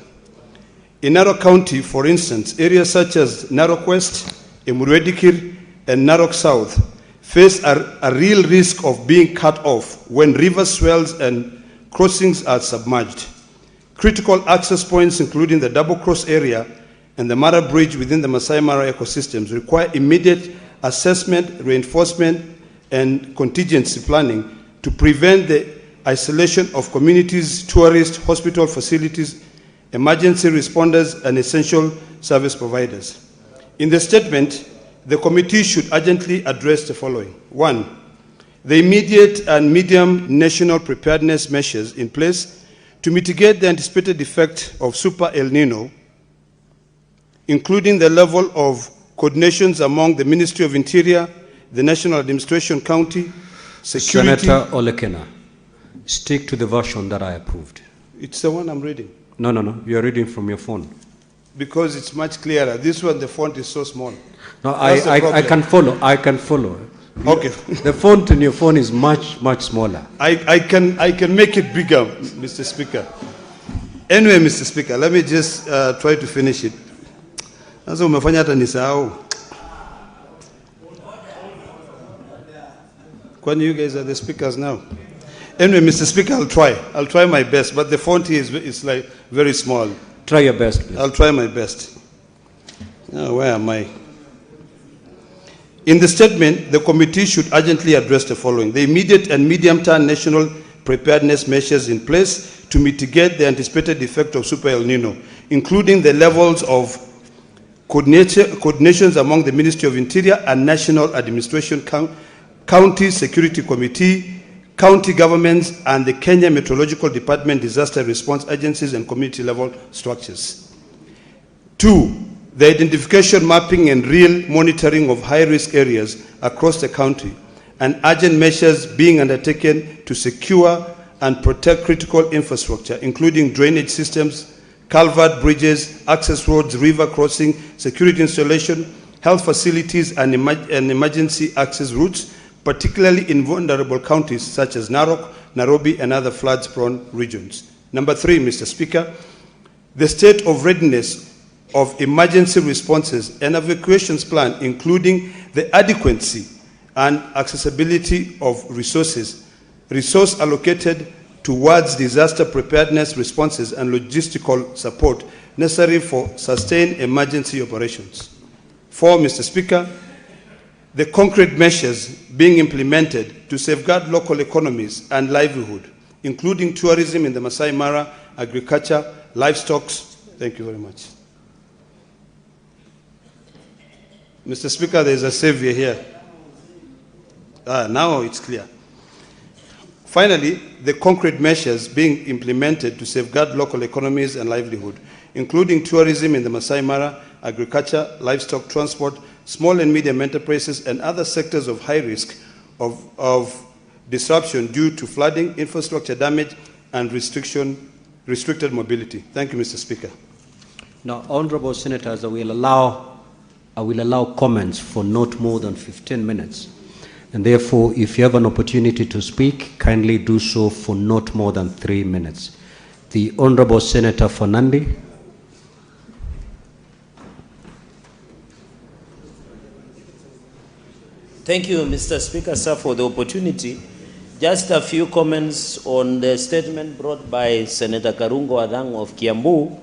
In Narok County, for instance, areas such as Narok West, Emuru-Dikir, and Narok South face a real risk of being cut off when river swells and crossings are submerged. Critical access points, including the Double Cross area and the Mara Bridge within the Masai Mara ecosystems, require immediate assessment, reinforcement, and contingency planning to prevent the isolation of communities, tourists, hospital facilities, emergency responders, and essential service providers. In the statement, the committee should urgently address the following. 1, the immediate and medium national preparedness measures in place to mitigate the anticipated effect of Super El Nino, including the level of coordinations among the Ministry of Interior, the National Administration County, Security. Senator Olekena, stick to the version that I approved. It's the one I'm reading. No, you are reading from your phone. Because it's much clearer. This one, the font is so small. No, I can follow. I can follow. Okay. The font in your phone is much smaller. I can make it bigger, Mr. Speaker. Anyway, Mr. Speaker, let me just try to finish it. Sasa umefanya hata nisahau. Kwani you guys are the speakers now? Anyway, Mr. Speaker, I'll try my best, but the font here is like very small. Try your best, please. I'll try my best. Now, where am I? In the statement, the committee should urgently address the following. The immediate and medium-term national preparedness measures in place to mitigate the anticipated effect of Super El Nino, including the levels of coordinations among the Ministry of Interior and National Administration, County Security Committee, county governments, and the Kenya Meteorological Department disaster response agencies and community-level structures. 2, the identification, mapping, and real monitoring of high-risk areas across the country, and urgent measures being undertaken to secure and protect critical infrastructure, including drainage systems, culvert bridges, access roads, river crossing, security installation, health facilities, and emergency access routes, particularly in vulnerable counties such as Narok, Nairobi, and other floods-prone regions. Number 3, Mr. Speaker, the state of readiness of emergency responses and evacuations plan, including the adequacy and accessibility of resource allocated towards disaster preparedness responses and logistical support necessary for sustained emergency operations. 4, Mr. Speaker, the concrete measures being implemented to safeguard local economies and livelihood, including tourism in the Masai Mara, agriculture, livestock. Thank you very much. Mr. Speaker, there is a savior here. Now it's clear. Finally, the concrete measures being implemented to safeguard local economies and livelihood, including tourism in the Masai Mara, agriculture, livestock, transport, small and medium enterprises, and other sectors of high risk of disruption due to flooding, infrastructure damage, and restricted mobility. Thank you, Mr. Speaker. Now, honorable senators, I will allow comments for not more than 15 minutes. And therefore, if you have an opportunity to speak, kindly do so for not more than 3 minutes. The Honorable Senator for Nandi. Thank you, Mr. Speaker, sir, for the opportunity. Just a few comments on the statement brought by Senator Karungo Adang of Kiambu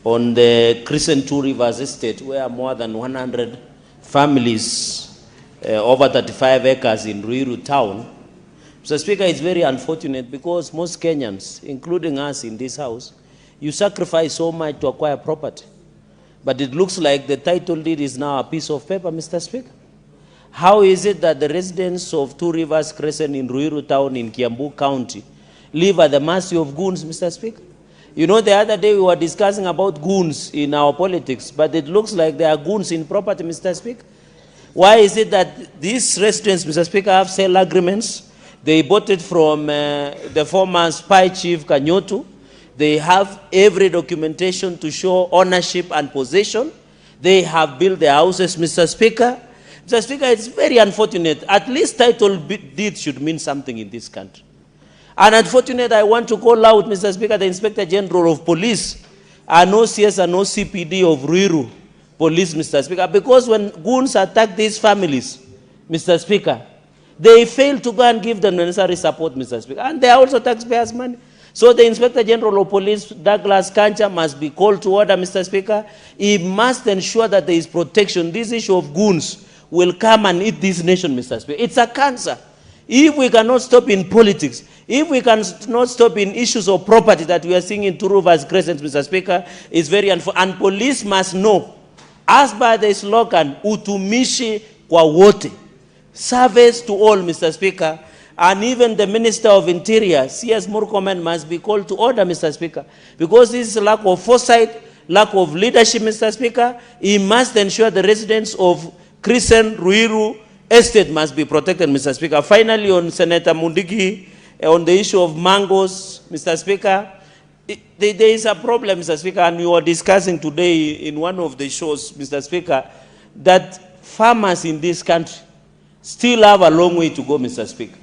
on the Crescent Two Rivers Estate, where more than 100 families, over 35 acres in Ruiru town. Mr. Speaker, it's very unfortunate because most Kenyans, including us in this house, you sacrifice so much to acquire property. But it looks like the title deed is now a piece of paper, Mr. Speaker. How is it that the residents of Two Rivers Crescent in Ruiru town in Kiambu County live at the mercy of goons, Mr. Speaker? You know, the other day we were discussing about goons in our politics, but it looks like there are goons in property, Mr. Speaker. Why is it that these residents, Mr. Speaker, have sale agreements? They bought it from the former spy chief Kanyotu. They have every documentation to show ownership and possession. They have built their houses, Mr. Speaker. Mr. Speaker, it's very unfortunate. At least title deed should mean something in this country. And unfortunate, I want to call out, Mr. Speaker, the Inspector General of Police, and OCS and OCPD of Ruiru Police, Mr. Speaker, because when goons attack these families, Mr. Speaker, they fail to go and give them necessary support, Mr. Speaker. And they are also taxpayers' money. So the Inspector General of Police, Douglas Kancha, must be called to order, Mr. Speaker. He must ensure that there is protection. This issue of goons will come and eat this nation, Mr. Speaker. It's a cancer. If we cannot stop in politics, if we cannot stop in issues of property that we are seeing in Two Rivers Crescent, Mr. Speaker, it's very unfortunate. And police must know, as by the slogan, utumishi kwa wote, service to all, Mr. Speaker. And even the Minister of Interior, C.S. Murkomen, must be called to order, Mr. Speaker, because this is a lack of foresight, lack of leadership, Mr. Speaker. He must ensure the residents of Crescent, Ruiru Estate must be protected, Mr. Speaker. Finally, on Senator Mundigi, on the issue of mangoes, Mr. Speaker, there is a problem, Mr. Speaker, and we were discussing today in one of the shows, Mr. Speaker, that farmers in this country still have a long way to go, Mr. Speaker.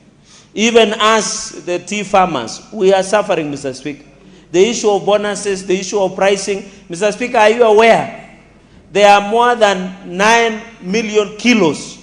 Even as the tea farmers, we are suffering, Mr. Speaker. The issue of bonuses, the issue of pricing. Mr. Speaker, are you aware? There are more than 9 million kilos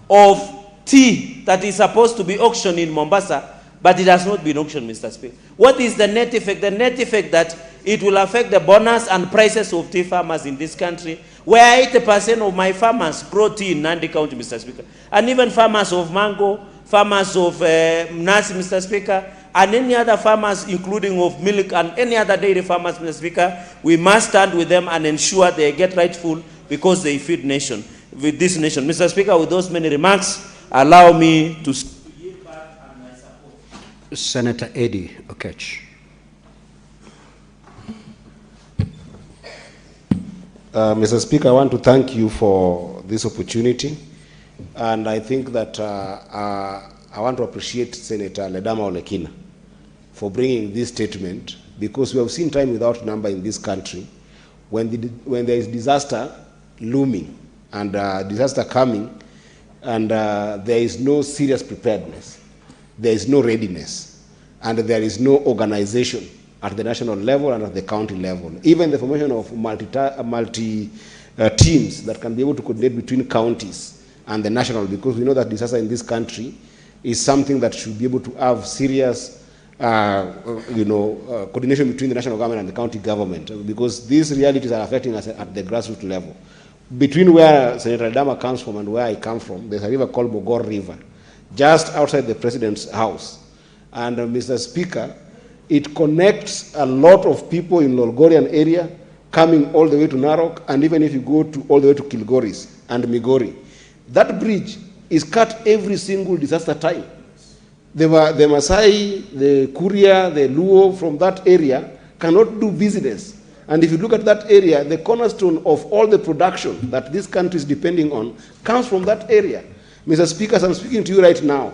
of tea that is supposed to be auctioned in Mombasa, but it has not been auctioned, Mr. Speaker. What is the net effect? The net effect that it will affect the bonus and prices of tea farmers in this country, where 80% of my farmers grow tea in Nandi County, Mr. Speaker. And even farmers of mango, farmers of nasi, Mr. Speaker, and any other farmers, including of milk and any other dairy farmers, Mr. Speaker, we must stand with them and ensure they get rightful because they feed nation, with this nation. Mr. Speaker, with those many remarks, allow me to give back and my support. Senator Eddie Okech. Mr. Speaker, I want to thank you for this opportunity. And I think that I want to appreciate Senator Ledama Olekina for bringing this statement, because we have seen time without number in this country when there is disaster looming and disaster coming, and there is no serious preparedness, there is no readiness, and there is no organization at the national level and at the county level. Even the formation of multi teams that can be able to coordinate between counties and the national, because we know that disaster in this country is something that should be able to have serious coordination between the national government and the county government, because these realities are affecting us at the grassroots level. Between where Senator Ledama comes from and where I come from, there's a river called Mogor River, just outside the president's house. And Mr. Speaker, it connects a lot of people in Lolgorian area, coming all the way to Narok, and even if you go all the way to Kilgoris and Migori. That bridge is cut every single disaster time. The Maasai, the Kuria, the Luo from that area cannot do business. And if you look at that area, the cornerstone of all the production that this country is depending on comes from that area. Mr. Speaker, as I'm speaking to you right now,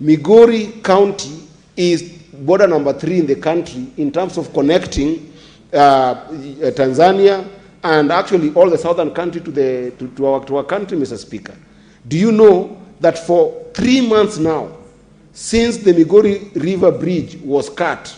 Migori County is border number 3 in the country in terms of connecting Tanzania and actually all the southern country to our country, Mr. Speaker. Do you know that for 3 months now, since the Migori River Bridge was cut,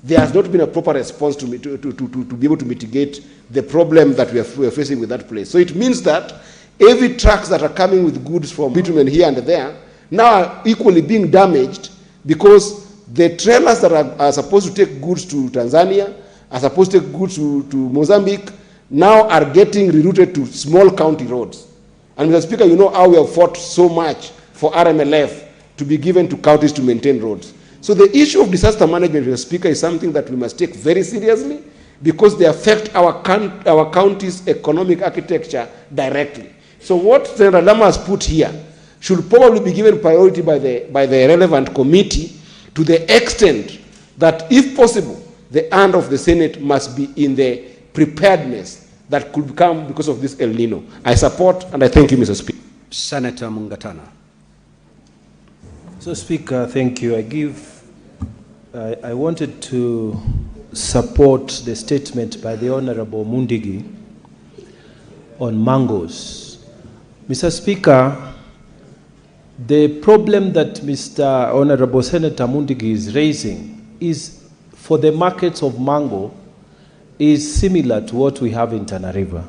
there has not been a proper response to be able to mitigate the problem that we are facing with that place. So it means that every trucks that are coming with goods from bitumen here and there now are equally being damaged because the trailers that are supposed to take goods to Tanzania, are supposed to take goods to Mozambique, now are getting rerouted to small county roads. And Mr. Speaker, you know how we have fought so much for RMLF to be given to counties to maintain roads. So the issue of disaster management, Mr. Speaker, is something that we must take very seriously because they affect our county's economic architecture directly. So what Senator Lama has put here should probably be given priority by the relevant committee to the extent that, if possible, the hand of the Senate must be in the preparedness that could come because of this El Nino. I support and I thank you, Mr. Speaker. Senator Mungatana. So, Speaker, thank you. I wanted to support the statement by the Honorable Mundigi on mangoes. Mr. Speaker, the problem that Mr. Honorable Senator Mundigi is raising is for the markets of mango is similar to what we have in Tana River.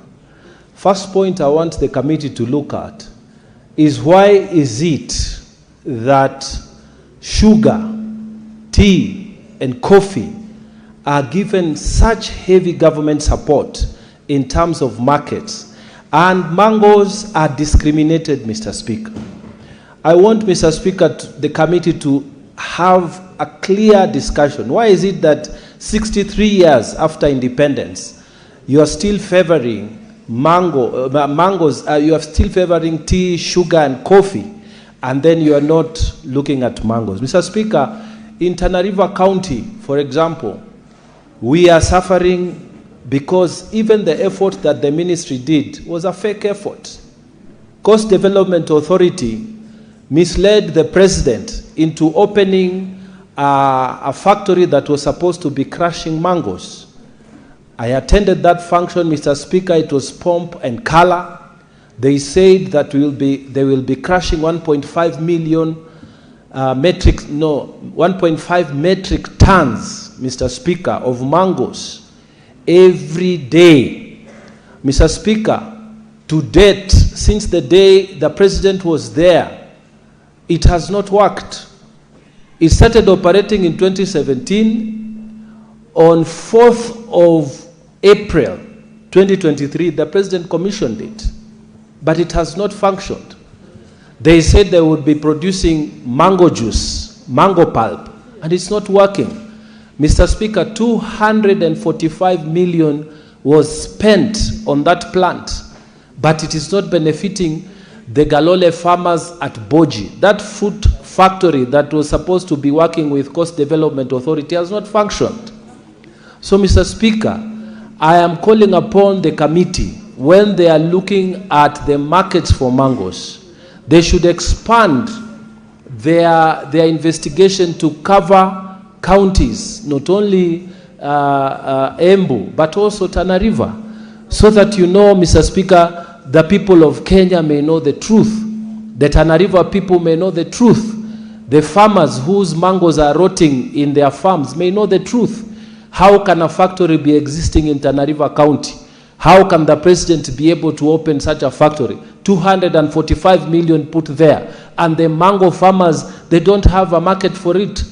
First point I want the committee to look at is why is it that sugar, tea, and coffee are given such heavy government support in terms of markets, and mangoes are discriminated, Mr. Speaker. I want, Mr. Speaker, the committee to have a clear discussion. Why is it that 63 years after independence, you are still favoring mangoes, you are still favoring tea, sugar, and coffee, and then you are not looking at mangoes? Mr. Speaker, in Tana River County, for example, we are suffering because even the effort that the ministry did was a fake effort. Coast Development Authority misled the president into opening a factory that was supposed to be crushing mangoes. I attended that function, Mr. Speaker. It was pomp and color. They said that they will be crushing 1.5 million 1.5 metric tons, Mr. Speaker, of mangoes every day. Mr. Speaker, to date, since the day the president was there, it has not worked. It started operating in 2017. On 4th of April 2023, the president commissioned it, but it has not functioned. They said they would be producing mango juice, mango pulp, and it's not working. Mr. Speaker, 245 million was spent on that plant, but it is not benefiting the Galole farmers at Boji. That fruit factory that was supposed to be working with Coast Development Authority has not functioned. So, Mr. Speaker, I am calling upon the committee, when they are looking at the markets for mangoes, they should expand their investigation to cover counties, not only Embu, but also Tana River, so that, you know, Mr. Speaker, the people of Kenya may know the truth. The Tana River people may know the truth. The farmers whose mangoes are rotting in their farms may know the truth. How can a factory be existing in Tana River County? How can the president be able to open such a factory? 245 million put there, and the mango farmers, they don't have a market for it.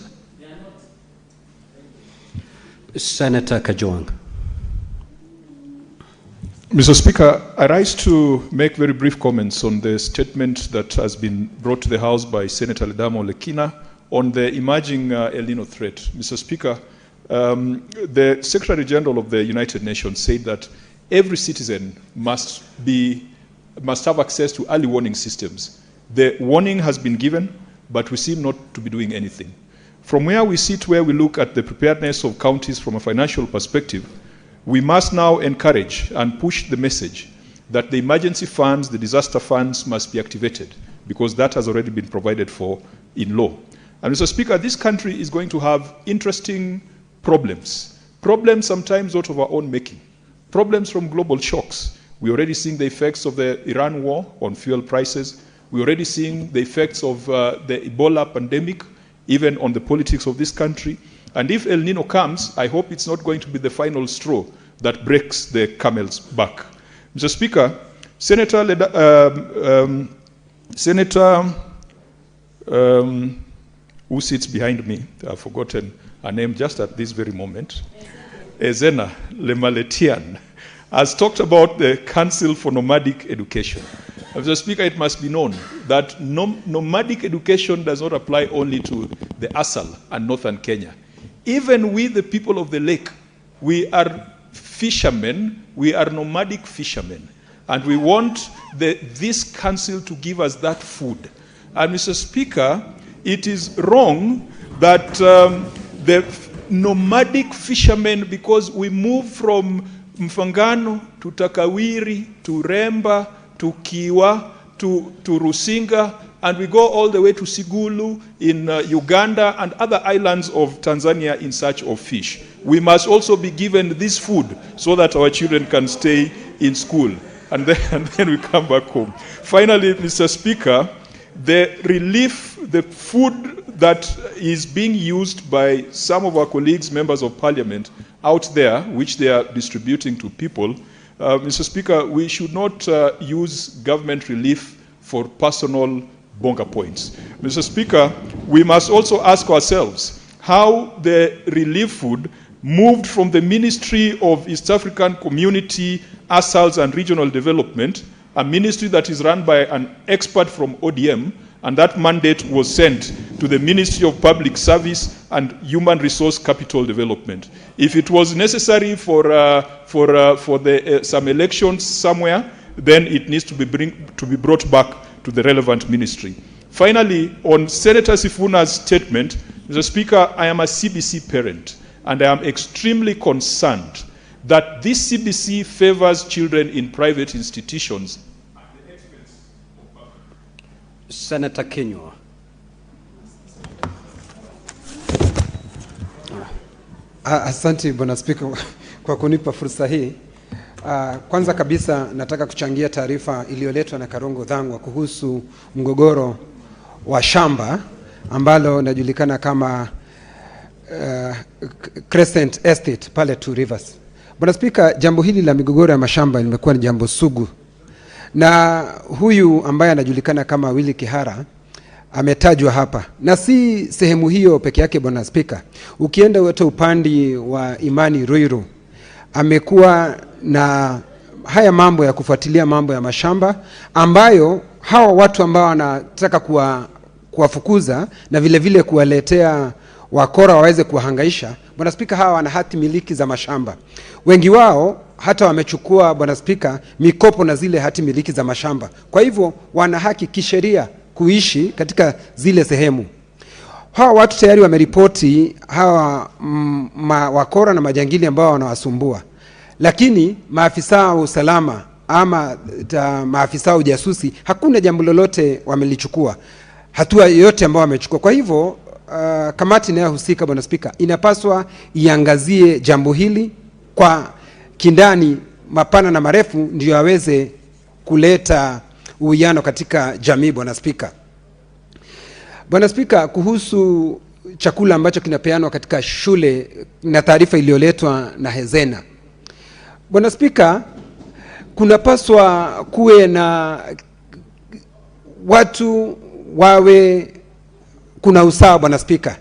Senator Kajwang. Mr. Speaker, I rise to make very brief comments on the statement that has been brought to the House by Senator Ledamo Lekina on the emerging El Nino threat. Mr. Speaker, the Secretary General of the United Nations said that every citizen must have access to early warning systems. The warning has been given, but we seem not to be doing anything. From where we sit, where we look at the preparedness of counties from a financial perspective, we must now encourage and push the message that the emergency funds, the disaster funds must be activated, because that has already been provided for in law. And Mr. Speaker, this country is going to have interesting problems. Problems sometimes out of our own making. Problems from global shocks. We're already seeing the effects of the Iran war on fuel prices. We're already seeing the effects of the Ebola pandemic, even on the politics of this country. And if El Nino comes, I hope it's not going to be the final straw that breaks the camel's back. Mr. Speaker, Senator who sits behind me, I've forgotten her name just at this very moment, Ezena Lemaletian, has talked about the Council for Nomadic Education. Mr. Speaker, it must be known that nomadic education does not apply only to the Asal and northern Kenya. Even we, the people of the lake, we are fishermen, we are nomadic fishermen, and we want this council to give us that food. And Mr. Speaker, it is wrong that the nomadic fishermen, because we move from Mfangano to Takawiri to Remba to Kiwa to Rusinga, and we go all the way to Sigulu in Uganda and other islands of Tanzania in search of fish. We must also be given this food so that our children can stay in school, and then we come back home. Finally, Mr. Speaker, the relief, the food that is being used by some of our colleagues, members of parliament, out there, which they are distributing to people, Mr. Speaker, we should not use government relief for personal bonga points. Mr. Speaker, we must also ask ourselves how the relief food moved from the Ministry of East African Community, ASALs and Regional Development, a ministry that is run by an expert from ODM, and that mandate was sent to the Ministry of Public Service and Human Resource Capital Development. If it was necessary for some elections somewhere, then it needs to be brought back to the relevant ministry. Finally, on Senator Sifuna's statement, Mr. Speaker, I am a CBC parent, and I am extremely concerned that this CBC favors children in private institutions. Senator Kenywa. Asante Bwana Spika kwa kunipa fursa hii. Kwanza kabisa nataka kuchangia taarifa iliyoletwa na Karongo Dhangwa kuhusu mgogoro wa shamba ambalo linajulikana kama Crescent Estate pale Two Rivers. Bwana Spika, jambo hili la migogoro ya mashamba limekuwa ni jambo sugu. Na huyu ambaye anajulikana kama Willy Kihara ametajwa hapa. Na si sehemu hiyo peke yake Bwana Spika. Ukienda wote upande wa Imani Ruiru, amekuwa na haya mambo ya kufuatilia mambo ya mashamba ambayo hawa watu ambao wanataka kuwafukuza na vile vile kuwaletea wakora waweze kuwahangaisha. Bwana Spika, hawa wana hati miliki za mashamba. Wengi wao hata wamechukua Bwana Spika mikopo na zile hati miliki za mashamba. Kwa hivyo wana haki kisheria kuishi katika zile sehemu. Hawa watu tayari wameripoti hawa wakora na majangili ambao wanawasumbua. Lakini maafisa wa usalama ama maafisa wa ujasusi hakuna jambo lolote wamelichukua. Hatua yote ambao wamechukua. Kwa hivyo kamati inayohusika Bwana Spika inapaswa iangazie jambo hili kwa kindani, mapana na marefu, ndio aweze kuleta uwiano katika jamii Bwana Spika. Bwana Spika, kuhusu chakula ambacho kinapeanwa katika shule na taarifa iliyoletwa na Hezena. Bwana Spika, kunapaswa kuwe na watu wawe kuna usawa Bwana Spika.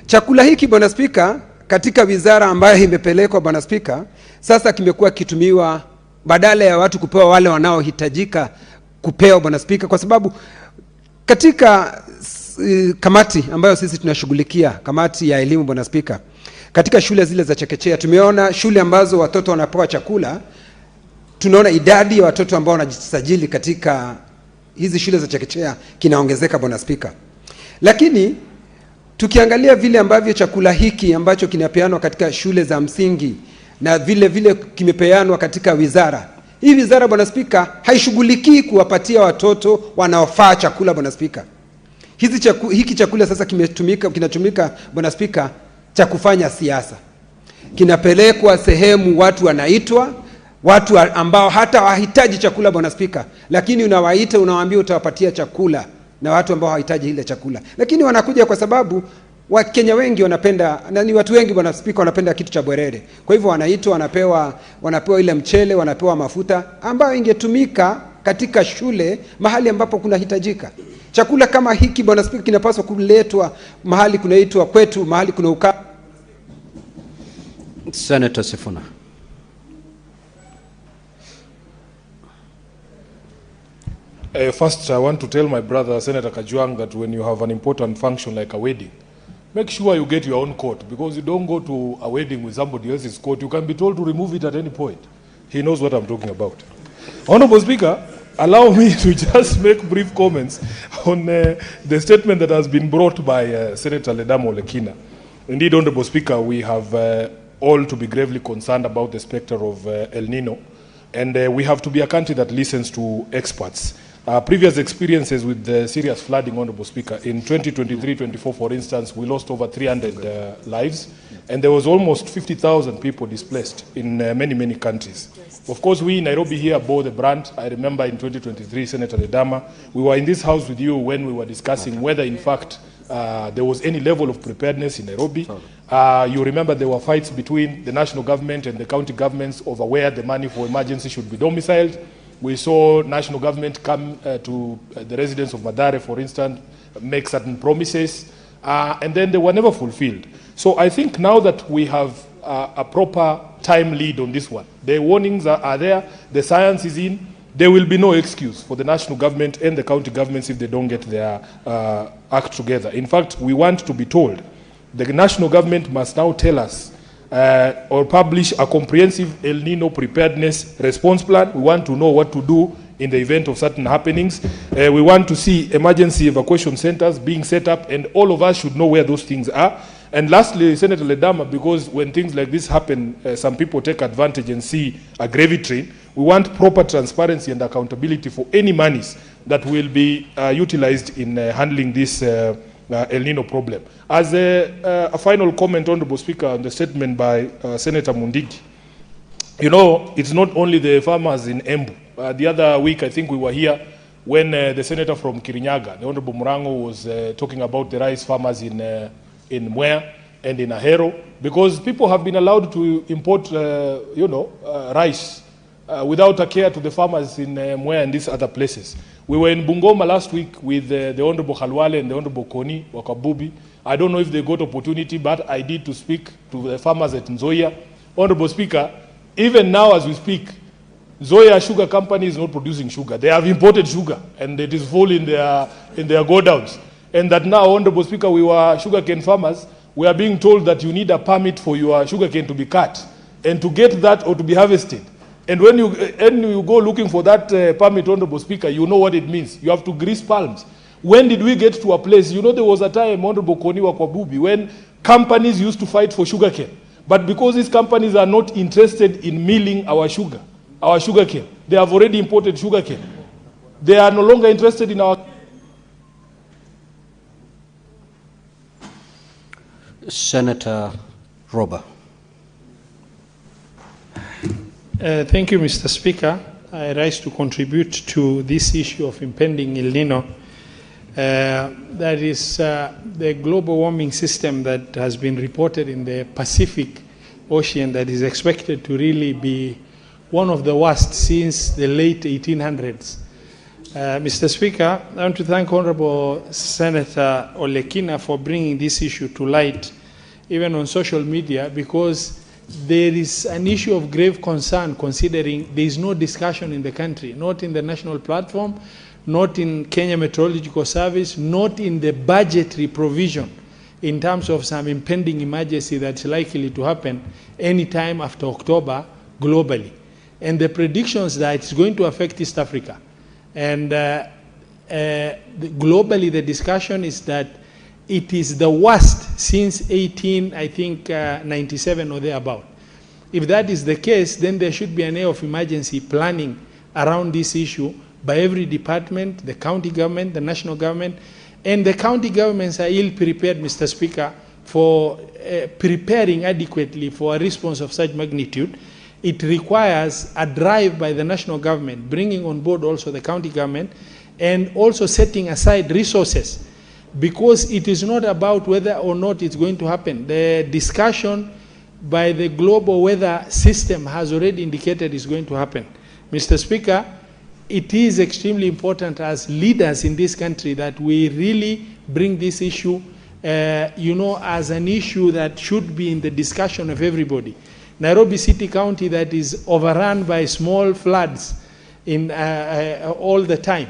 Chakula hiki Bwana Spika katika wizara ambayo imepelekwa Bwana Spika sasa kimekuwa kitumiwa badala ya watu kupewa wale wanaohitajika kupewa Bwana Spika, kwa sababu katika kamati ambayo sisi tunashughulikia, kamati ya elimu Bwana Spika, katika shule zile za chekechea tumeona shule ambazo watoto wanapewa chakula, tunaona idadi ya watoto ambao wanajisajili katika hizi shule za chekechea kinaongezeka Bwana Spika. Lakini tukiangalia vile ambavyo chakula hiki ambacho kinapeanwa katika shule za msingi na vile vile kimepeanwa katika wizara, hii wizara Bwana Spika haishughulikii kuwapatia watoto wanaofaa chakula Bwana Spika. Hiki chakula sasa kinatumika Bwana Spika cha kufanya siasa. Kinapelekwa sehemu watu wanaitwa, watu ambao hata wahitaji chakula Bwana Spika, lakini unawaita, unawaambia utawapatia chakula, na watu ambao hawahitaji ile chakula. Lakini wanakuja kwa sababu Wakenya wengi wanapenda, na ni watu wengi Bwana Spika wanapenda kitu cha bwerere. Kwa hivyo wanaitwa, wanapewa ile mchele, wanapewa mafuta ambayo ingetumika katika shule, mahali ambapo kunahitajika. Chakula kama hiki Bwana Spika kinapaswa kuletwa mahali kunaitwa kwetu, mahali kuna ukame. Senator Sifuna. First, I want to tell my brother, Senator Kajwang, that when you have an important function like a wedding, make sure you get your own coat, because you don't go to a wedding with somebody else's coat. You can be told to remove it at any point. He knows what I'm talking about. Honorable Speaker, allow me to just make brief comments on the statement that has been brought by Senator Ledamo Lekina. Indeed, Honorable Speaker, we have all to be gravely concerned about the specter of El Nino, and we have to be a country that listens to experts. Previous experiences with the serious flooding, Honorable Speaker, in 2023-24, for instance, we lost over 300 lives, and there was almost 50,000 people displaced in many countries. Of course, we in Nairobi here bore the brunt. I remember in 2023, Senator Ledama, we were in this house with you when we were discussing whether, in fact, there was any level of preparedness in Nairobi. You remember there were fights between the national government and the county governments over where the money for emergency should be domiciled. We saw national government come to the residents of Madare, for instance, make certain promises, and then they were never fulfilled. So I think now that we have a proper time lead on this one, the warnings are there, the science is in, there will be no excuse for the national government and the county governments if they don't get their act together. In fact, we want to be told the national government must now tell us or publish a comprehensive El Nino preparedness response plan. We want to know what to do in the event of certain happenings. We want to see emergency evacuation centers being set up, and all of us should know where those things are. And lastly, Senator Ledama, because when things like this happen, some people take advantage and see a gravy train. We want proper transparency and accountability for any monies that will be utilized in handling this El Nino problem. As a final comment, Honorable Speaker, on the statement by Senator Mundigi, you know, it's not only the farmers in Embu. The other week, I think we were here when the senator from Kirinyaga, the Honorable Murango, was talking about the rice farmers in Mwea and in Ahero, because people have been allowed to import, rice without a care to the farmers in Mwea and these other places. We were in Bungoma last week with the Honorable Khalwale and the Honorable Koni Wakabubi. I don't know if they got opportunity, but I did to speak to the farmers at Nzoia. Honorable Speaker, even now as we speak, Nzoia Sugar Company is not producing sugar. They have imported sugar, and it is full in their godowns. And that now, Honorable Speaker, we were sugarcane farmers. We are being told that you need a permit for your sugarcane to be cut, and to get that or to be harvested. And when you go looking for that permit, Honorable Speaker, you know what it means. You have to grease palms. When did we get to a place? You know, there was a time, Honorable Koni Wakwabubi, when companies used to fight for sugarcane. But because these companies are not interested in milling our sugarcane, they have already imported sugarcane. They are no longer interested in our... Senator Roba. Thank you, Mr. Speaker. I rise to contribute to this issue of impending El Nino. That is the global warming system that has been reported in the Pacific Ocean that is expected to really be one of the worst since the late 1800s. Mr. Speaker, I want to thank Honorable Senator Olekina for bringing this issue to light, even on social media, because there is an issue of grave concern considering there is no discussion in the country, not in the national platform, not in Kenya Meteorological Service, not in the budgetary provision in terms of some impending emergency that's likely to happen anytime after October globally. And the predictions that it's going to affect East Africa. And globally, the discussion is that it is the worst since 97 or thereabout. If that is the case, then there should be an air of emergency planning around this issue by every department, the county government, the national government, And the county governments are ill prepared, Mr. Speaker, for preparing adequately for a response of such magnitude. It requires a drive by the national government, bringing on board also the county government, and also setting aside resources, because it is not about whether or not it's going to happen. The discussion by the global weather system has already indicated it's going to happen. Mr. Speaker, it is extremely important as leaders in this country that we really bring this issue, as an issue that should be in the discussion of everybody. Nairobi City County, that is overrun by small floods in all the time,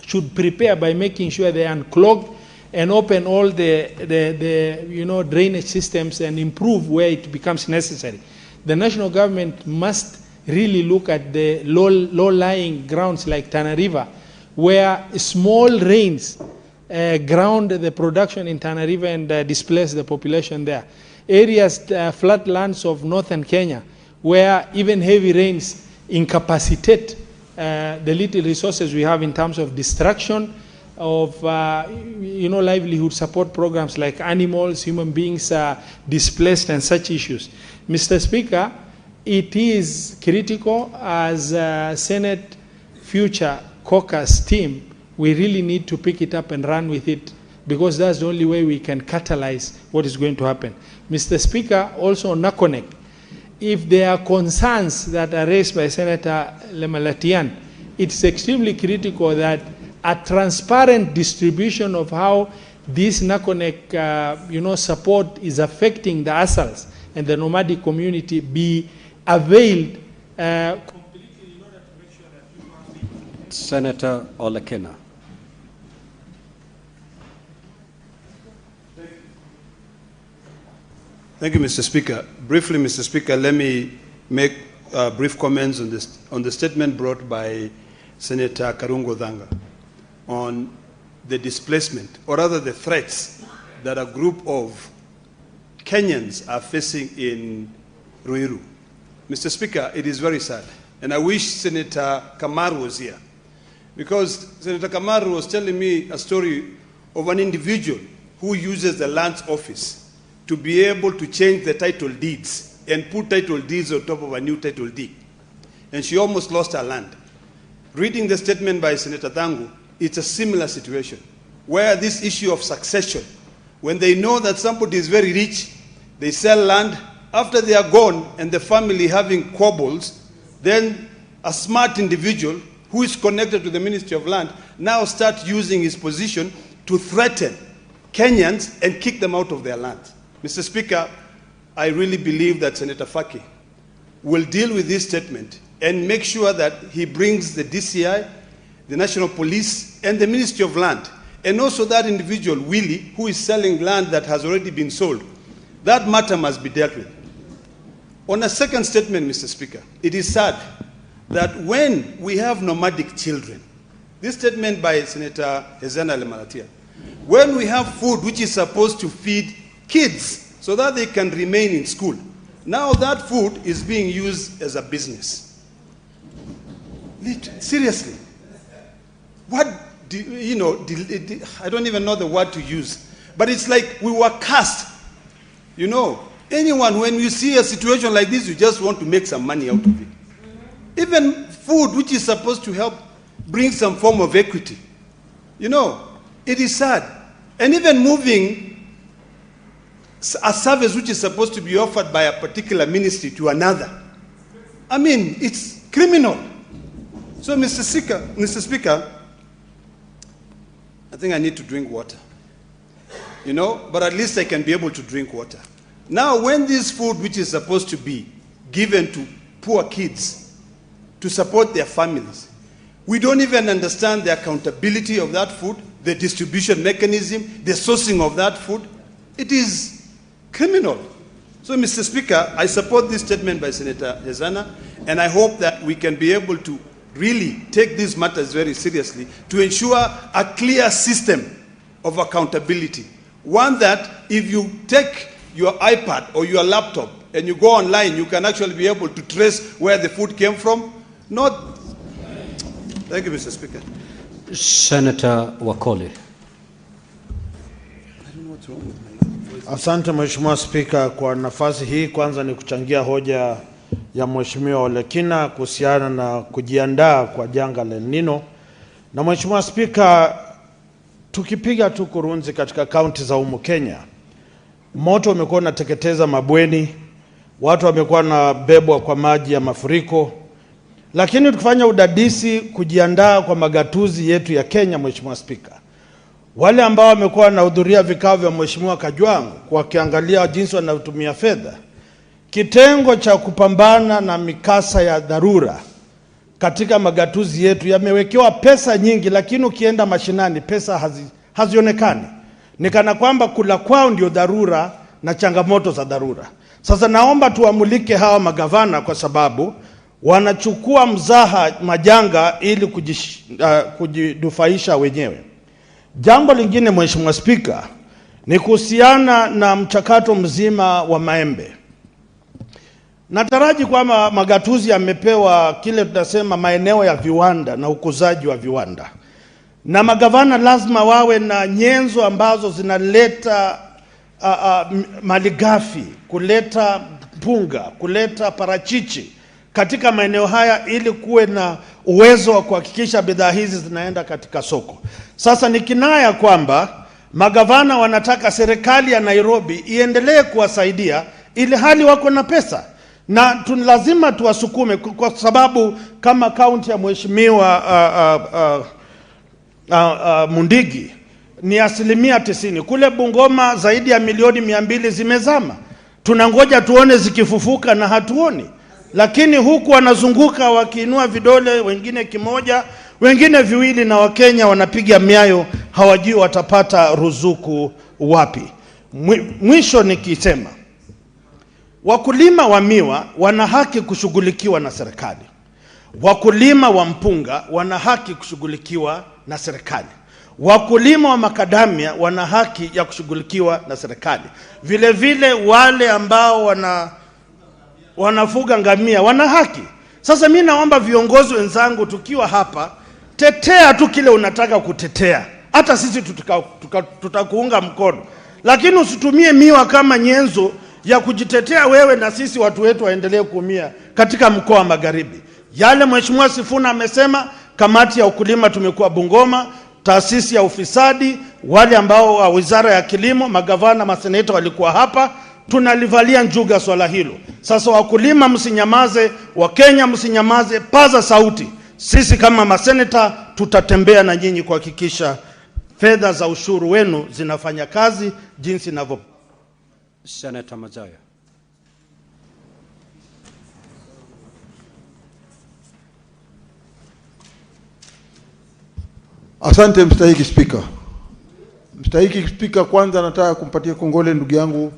should prepare by making sure they unclog and open all the drainage systems and improve where it becomes necessary. The national government must really look at the low-lying grounds like Tana River, where small rains ground the production in Tana River and displace the population there. Areas, flatlands of northern Kenya, where even heavy rains incapacitate the little resources we have in terms of destruction of livelihood support programs like animals, human beings are displaced, and such issues. Mr. Speaker, it is critical as Senate Future Caucus team, we really need to pick it up and run with it, because that's the only way we can catalyze what is going to happen. Mr. Speaker, also on Nakonek, if there are concerns that are raised by Senator Lemalatian, it's extremely critical that a transparent distribution of how this Nakonek support is affecting the ASALs and the nomadic community be availed completely in order to make sure that Senator Olekena. Thank you, Mr. Speaker. Briefly, Mr. Speaker, let me make brief comments on the statement brought by Senator Karungo Dhanga on the displacement, or rather the threats that a group of Kenyans are facing in Ruiru. Mr. Speaker, it is very sad, and I wish Senator Kamaru was here, because Senator Kamaru was telling me a story of an individual who uses the lands office to be able to change the title deeds and put title deeds on top of a new title deed. And she almost lost her land. Reading the statement by Senator Dhangu, it's a similar situation, where this issue of succession, when they know that somebody is very rich, they sell land. After they are gone and the family having quabbles, then a smart individual who is connected to the Ministry of Land now starts using his position to threaten Kenyans and kick them out of their land. Mr. Speaker, I really believe that Senator Faki will deal with this statement and make sure that he brings the DCI, the National Police, and the Ministry of Land, and also that individual, Willie, who is selling land that has already been sold. That matter must be dealt with. On a second statement, Mr. Speaker, it is sad that when we have nomadic children, this statement by Senator Hezana Lemalatia, when we have food which is supposed to feed kids so that they can remain in school, now that food is being used as a business. Seriously. What, I don't even know the word to use, but it's like we were cast. Anyone, when you see a situation like this, you just want to make some money out of it. Even food, which is supposed to help bring some form of equity. It is sad. And even moving a service which is supposed to be offered by a particular ministry to another. I mean, it's criminal. So, Mr. Speaker, I think I need to drink water. But at least I can be able to drink water. Now, when this food, which is supposed to be given to poor kids to support their families, we don't even understand the accountability of that food, the distribution mechanism, the sourcing of that food. It is criminal. So, Mr. Speaker, I support this statement by Senator Hezana, and I hope that we can be able to really take these matters very seriously to ensure a clear system of accountability. One that if you take your iPad or your laptop and you go online, you can actually be able to trace where the food came from. Thank you, Mr. Speaker. Senator Wakoli. Asante Mheshimiwa Spika kwa nafasi hii. Kwanza ni kuchangia hoja ya Mheshimiwa Olekina kuhusiana na kujiandaa kwa janga la El Nino. Na Mheshimiwa Spika, tukipiga tu kurunzi katika kaunti za humu Kenya, moto umekuwa unateketeza mabweni, watu wamekuwa na bebwa kwa maji ya mafuriko. Lakini tukifanya udadisi kujiandaa kwa magatuzi yetu ya Kenya, Mheshimiwa Spika, wale ambao wamekuwa wanahudhuria vikao vya Mheshimiwa Kajwang' wakiangalia jinsi wanatumia fedha, kitengo cha kupambana na mikasa ya dharura katika magatuzi yetu yamewekewa pesa nyingi, lakini ukienda mashinani pesa hazionekani. Ni kana kwamba kula kwao ndio dharura na changamoto za dharura. Sasa naomba tuamulike hawa magavana kwa sababu wanachukua mzaha majanga ili kujidufaisha wenyewe. Jambo lingine Mheshimiwa Spika ni kuhusiana na mchakato mzima wa maembe. Nataraji kwamba magatuzi yamepewa kile tunasema maeneo ya viwanda na ukuzaji wa viwanda. Na magavana lazima wawe na nyenzo ambazo zinaleta malighafi, kuleta mpunga, kuleta parachichi katika maeneo haya ili kuwe na uwezo wa kuhakikisha bidhaa hizi zinaenda katika soko. Sasa ni kinaya kwamba magavana wanataka serikali ya Nairobi iendelee kuwasaidia ili hali wako na pesa. Na lazima tuwasukume kwa sababu kama kaunti ya Mheshimiwa Mundigi ni 90%. Kule Bungoma zaidi ya milioni 200 zimezama. Tunangoja tuone zikifufuka na hatuoni. Lakini huku wanazunguka wakiinua vidole, wengine kimoja, wengine viwili, na Wakenya wanapiga miayo, hawajui watapata ruzuku wapi. Mwisho nikisema, wakulima wa miwa wana haki kushughulikiwa na serikali. Wakulima wa mpunga wana haki kushughulikiwa na serikali. Wakulima wa makadamia wana haki ya kushughulikiwa na serikali. Vile vile wale ambao wanafuga ngamia wana haki. Sasa mimi naomba viongozi wenzangu, tukiwa hapa, tetea tu kile unataka kutetea. Hata sisi tutakuunga mkono. Lakini usitumie miwa kama nyenzo ya kujitetea wewe na sisi watu wetu waendelee kuumia katika mkoa wa Magharibi. Yale Mheshimiwa Sifuna amesema, kamati ya ukulima tumekuwa Bungoma, taasisi ya ufisadi, wale ambao wa Wizara ya Kilimo, magavana, maseneta walikuwa hapa, tunalivalia njuga swala hilo. Sasa wakulima msinyamaze, Wakenya msinyamaze, paza sauti. Sisi kama maseneta tutatembea na nyinyi kuhakikisha fedha za ushuru wenu zinafanya kazi jinsi inavyo. Senator Mazaya. Asante mstahiki Spika. Mstahiki Spika, kwanza nataka kumpatia kongole ndugu yangu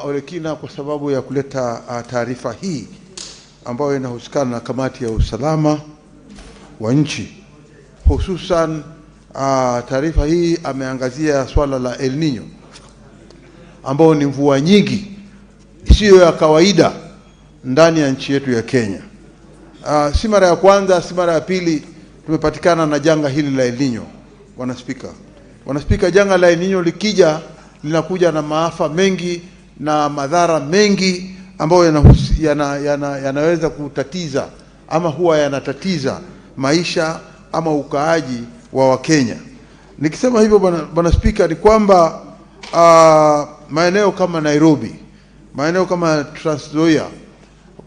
Olekina kwa sababu ya kuleta taarifa hii ambayo inahusikana na kamati ya usalama wa nchi. Hususan taarifa hii ameangazia swala la El Nino ambao ni mvua nyingi isiyo ya kawaida ndani ya nchi yetu ya Kenya. Si mara ya kwanza, si mara ya pili tumepatikana na janga hili la El Nino. Bwana Spika, janga la El Nino likija linakuja na maafa mengi na madhara mengi ambayo yanaweza kutatiza ama huwa yanatatiza maisha ama ukaaji wa Wakenya. Nikisema hivyo Bwana Spika, ni kwamba maeneo kama Nairobi, maeneo kama Trans Nzoia,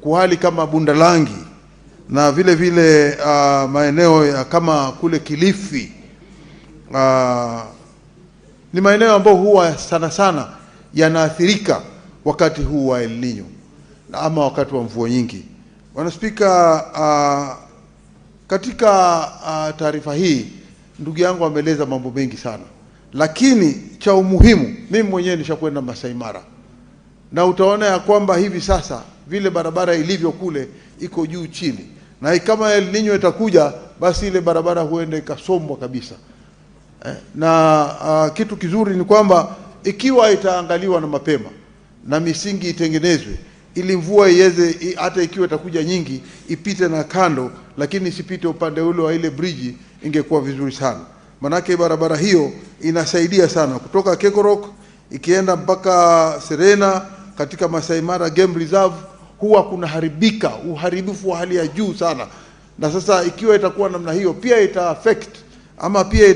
kuhali kama Bundalangi, na vile vile maeneo ya kama kule Kilifi, ni maeneo ambayo huwa sana sana yanaathirika wakati huu wa El Nino ama wakati wa mvua nyingi. Bwana Spika, katika taarifa hii ndugu yangu ameeleza mambo mengi sana, lakini cha umuhimu, mimi mwenyewe nishakwenda Masai Mara na utaona ya kwamba hivi sasa vile barabara ilivyo kule iko juu chini, na kama El Nino itakuja basi ile barabara huenda ikasombwa kabisa. Na kitu kizuri ni kwamba ikiwa itaangaliwa na mapema na misingi itengenezwe ili mvua iweze, hata ikiwa itakuja nyingi, ipite na kando, lakini isipite upande ule wa ile bridge, ingekuwa vizuri sana. Manake barabara hiyo inasaidia sana kutoka Kekorok ikienda mpaka Serena katika Masai Mara Game Reserve, huwa kuna haribika, uharibifu wa hali ya juu sana. Na sasa ikiwa itakuwa namna hiyo, pia ita affect ama pia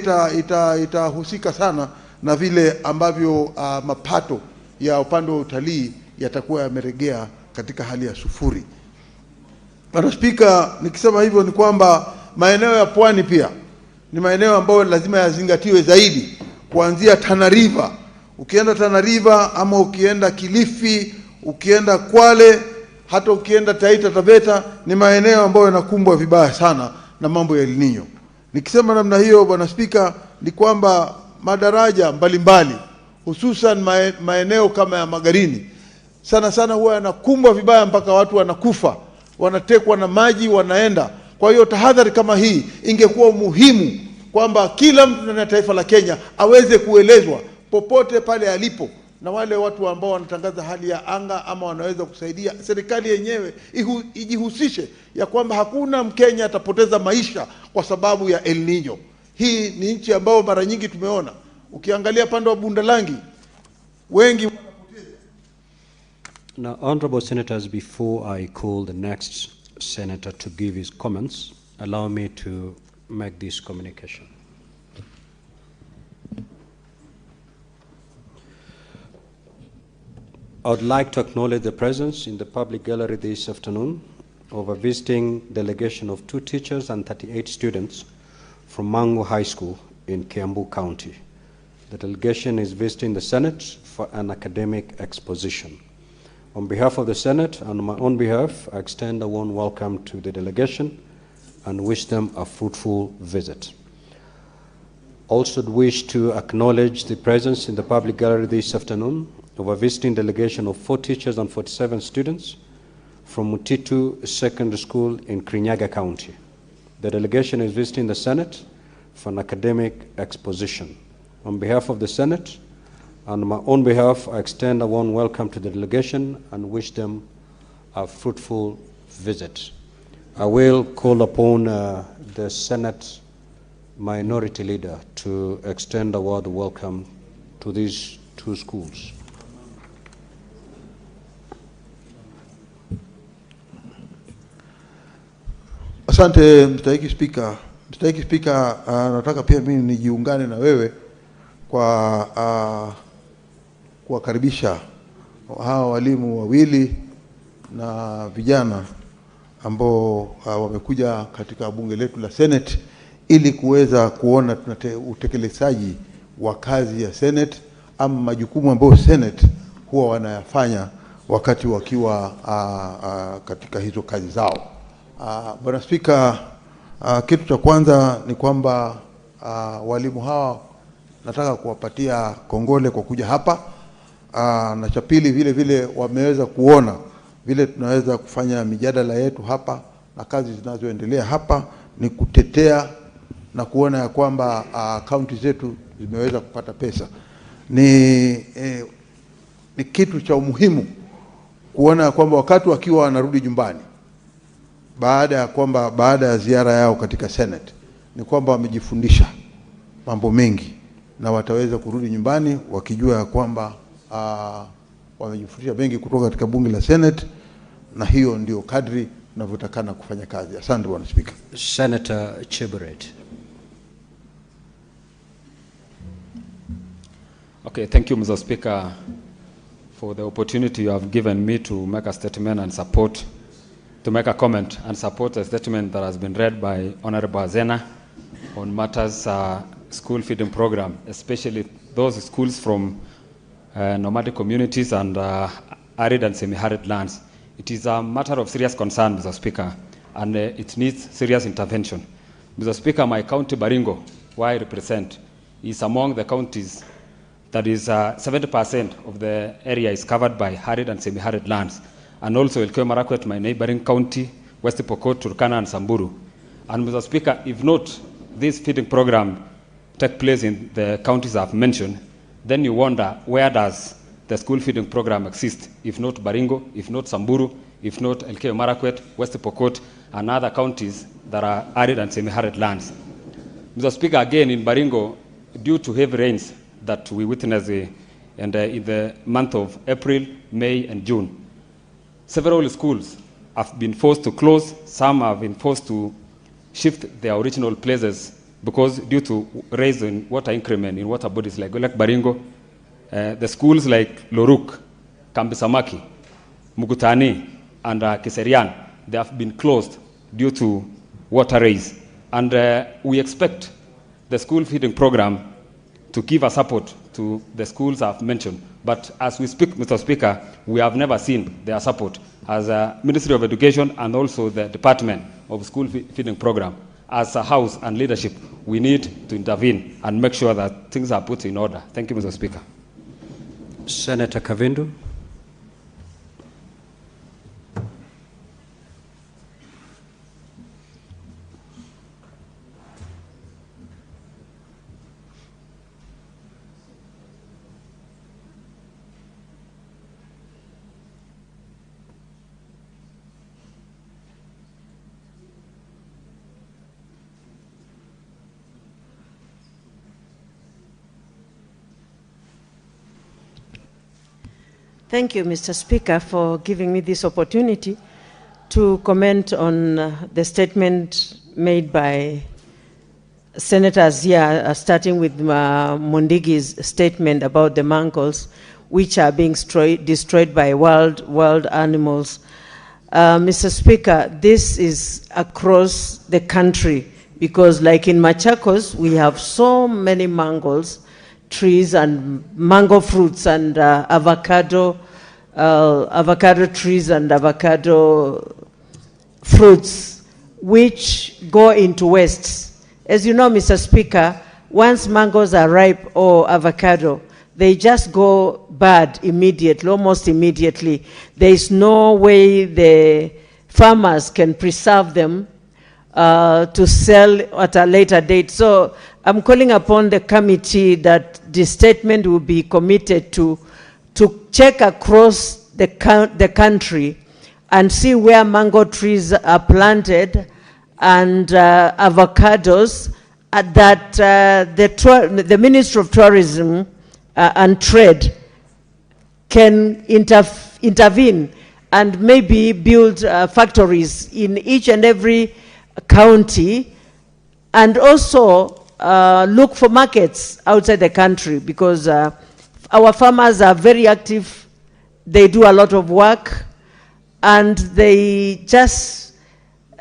itahusika sana na vile ambavyo mapato ya upande wa utalii yatakuwa yameregea katika hali ya sufuri. Bwana Spika, nikisema hivyo ni kwamba maeneo ya pwani pia ni maeneo ambayo lazima yazingatiwe zaidi, kuanzia Tana River. Ukienda Tana River ama ukienda Kilifi, ukienda Kwale, hata ukienda Taita Taveta, ni maeneo ambayo yanakumbwa vibaya sana na mambo ya El Nino. Nikisema namna hiyo, Bwana Spika, ni kwamba madaraja mbalimbali hususan maeneo kama ya Magarini sana sana huwa yanakumbwa vibaya mpaka watu wanakufa, wanatekwa na maji wanaenda. Kwa hiyo tahadhari kama hii ingekuwa muhimu kwamba kila mtu ndani ya taifa la Kenya aweze kuelezwa popote pale alipo, na wale watu ambao wanatangaza hali ya anga ama wanaweza kusaidia, serikali yenyewe ijihusishe ya kwamba hakuna Mkenya atapoteza maisha kwa sababu ya El Nino. Hii ni nchi ambayo mara nyingi tumeona, ukiangalia pande wa Bundalangi wengi. Now, honorable senators, before I call the next senator to give his comments, allow me to make this communication. I would like to acknowledge the presence in the public gallery this afternoon of a visiting delegation of 2 teachers and 38 students from Mangu High School in Kiambu County. The delegation is visiting the Senate for an academic exposition. On behalf of the Senate and on my own behalf, I extend a warm welcome to the delegation and wish them a fruitful visit. Also wish to acknowledge the presence in the public gallery this afternoon of a visiting delegation of 4 teachers and 47 students from Mutitu Secondary School in Kirinyaga County. The delegation is visiting the Senate for an academic exposition. On behalf of the Senate and on my own behalf, I extend a warm welcome to the delegation and wish them a fruitful visit. I will call upon the Senate Minority Leader to extend a word of welcome to these 2 schools. Asante Mstahiki Spika. Mstahiki Spika, nataka pia mimi nijiungane na wewe kwa kuwakaribisha hawa walimu wawili na vijana ambao wamekuja katika bunge letu la Senate ili kuweza kuona utekelezaji wa kazi ya Senate ama majukumu ambayo Senate huwa wanayafanya wakati wakiwa katika hizo kazi zao. Bwana Spika, kitu cha kwanza ni kwamba walimu hawa nataka kuwapatia kongole kwa kuja hapa. Na cha pili vile vile wameweza kuona vile tunaweza kufanya mijadala yetu hapa, na kazi zinazoendelea hapa ni kutetea na kuona ya kwamba kaunti zetu zimeweza kupata pesa. Ni kitu cha umuhimu kuona kwamba wakati wakiwa wanarudi nyumbani baada ya ziara yao katika Senate ni kwamba wamejifundisha mambo mengi na wataweza kurudi nyumbani wakijua ya kwamba wamejifundisha mengi kutoka katika bunge la Senate, na hiyo ndio kadri tunavyotakana kufanya kazi. Asante Bwana Speaker. Senator Chebret. Okay, thank you, Mr. Speaker, for the opportunity you have given me to make a statement and support, to make a comment and support a statement that has been read by Honorable Azena on matters school feeding program, especially those schools from nomadic communities and arid and semi-arid lands. It is a matter of serious concern, Mr. Speaker, and it needs serious intervention. Mr. Speaker, my county, Baringo, where I represent, is among the counties that is 70% of the area is covered by arid and semi-arid lands. And also Elgeyo Marakwet, my neighboring county, West Pokot, Turkana, and Samburu. And Mr. Speaker, if not this feeding program take place in the counties I've mentioned, then you wonder, where does the school feeding program exist? If not Baringo, if not Samburu, if not Elgeyo Marakwet, West Pokot, and other counties that are arid and semi-arid lands. Mr. Speaker, again in Baringo, due to heavy rains that we witnessed and in the month of April, May, and June. Several schools have been forced to close. Some have been forced to shift their original places because due to rise in water increment in water bodies like Baringo, the schools like Loruk, Kambisamaki, Mugutani, and Kiserian, they have been closed due to water rise. And we expect the school feeding program to give a support to the schools I've mentioned. But as we speak, Mr. Speaker, we have never seen their support as a Ministry of Education and also the Department of School Feeding Program. As a House and leadership, we need to intervene and make sure that things are put in order. Thank you, Mr. Speaker. Senator Kavindu. Thank you, Mr. Speaker, for giving me this opportunity to comment on the statement made by senators here, starting with Mundigi's statement about the mangles, which are being destroyed by wild animals. Mr. Speaker, this is across the country because, like in Machakos, we have so many mangles trees and mango fruits and avocado trees and avocado fruits which go into waste. As you know, Mr. Speaker, once mangoes are ripe or avocado, they just go bad immediately, almost immediately. There is no way the farmers can preserve them to sell at a later date. So I'm calling upon the committee that the statement will be committed to check across the country and see where mango trees are planted and avocados, that the Ministry of Tourism and Trade can intervene and maybe build factories in each and every county, and also look for markets outside the country, because our farmers are very active. They do a lot of work and they just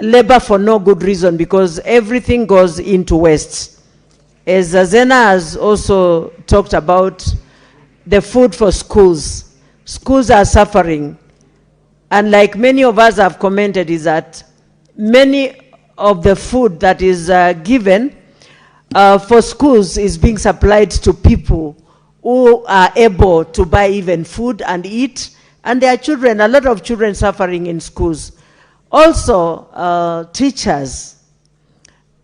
labor for no good reason because everything goes into waste. As Zena has also talked about the food for schools, schools are suffering. And like many of us have commented, is that many of the food that is given for schools is being supplied to people who are able to buy even food and eat, and there are children, a lot of children suffering in schools. Also, teachers.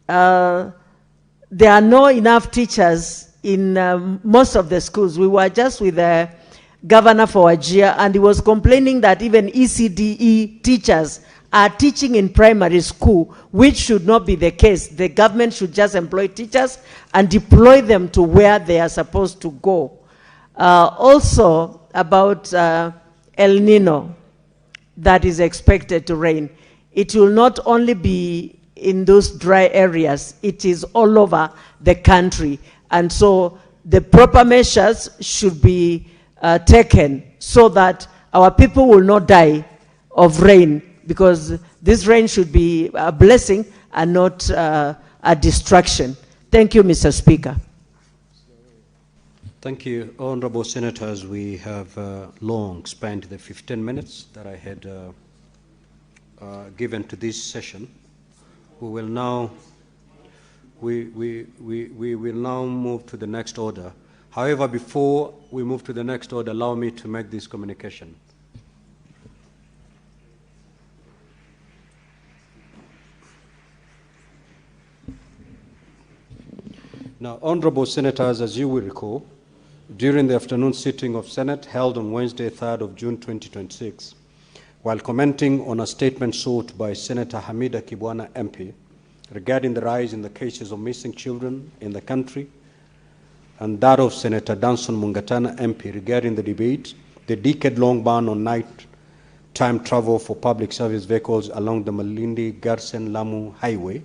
There are not enough teachers in most of the schools. We were just with the governor for Wajir, and he was complaining that even ECDE teachers are teaching in primary school, which should not be the case. The government should just employ teachers and deploy them to where they are supposed to go. Also, about El Nino that is expected to rain. It will not only be in those dry areas, it is all over the country. And so the proper measures should be taken so that our people will not die of rain, because this rain should be a blessing and not a distraction. Thank you, Mr. Speaker. Thank you, Honorable Senators. We have long spent the 15 minutes that I had given to this session. We will now move to the next order. However, before we move to the next order, allow me to make this communication. Now, Honorable Senators, as you will recall, during the afternoon sitting of Senate held on Wednesday, 3rd of June 2026, while commenting on a statement sought by Senator Hamida Kibwana MP regarding the rise in the cases of missing children in the country, and that of Senator Danson Mungatana MP regarding the debate, the decade-long ban on night-time travel for public service vehicles along the Malindi-Garsen-Lamu Highway,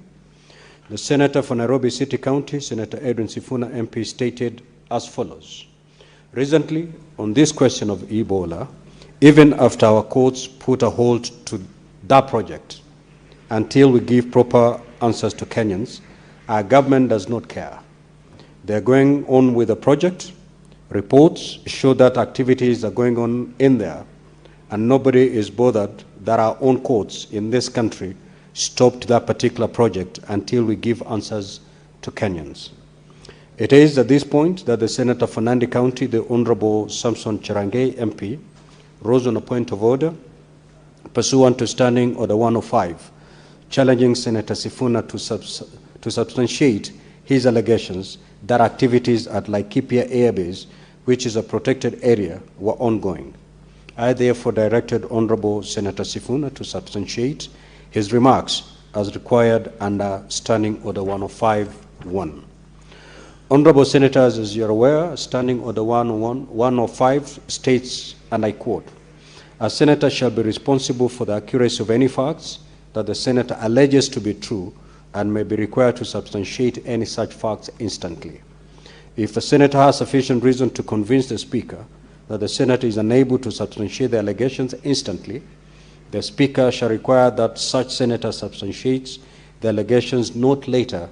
the Senator for Nairobi City County, Senator Edwin Sifuna MP, stated as follows. Recently, on this question of Ebola, even after our courts put a halt to that project, until we give proper answers to Kenyans, our government does not care. They're going on with the project. Reports show that activities are going on in there, and nobody is bothered that our own courts in this country stopped that particular project until we give answers to Kenyans. It is at this point that the Senator for Nandi County, the Honorable Samson Cherangai MP, rose on a point of order pursuant to Standing Order 105, challenging Senator Sifuna to substantiate his allegations that activities at Laikipia Air Base, which is a protected area, were ongoing. I therefore directed Honorable Senator Sifuna to substantiate his remarks as required under Standing Order 105.1. Honorable Senators, as you are aware, Standing Order 105 states, and I quote, "A senator shall be responsible for the accuracy of any facts that the senator alleges to be true and may be required to substantiate any such facts instantly. If the senator has sufficient reason to convince the speaker that the senator is unable to substantiate the allegations instantly, the speaker shall require that such senator substantiates the allegations not later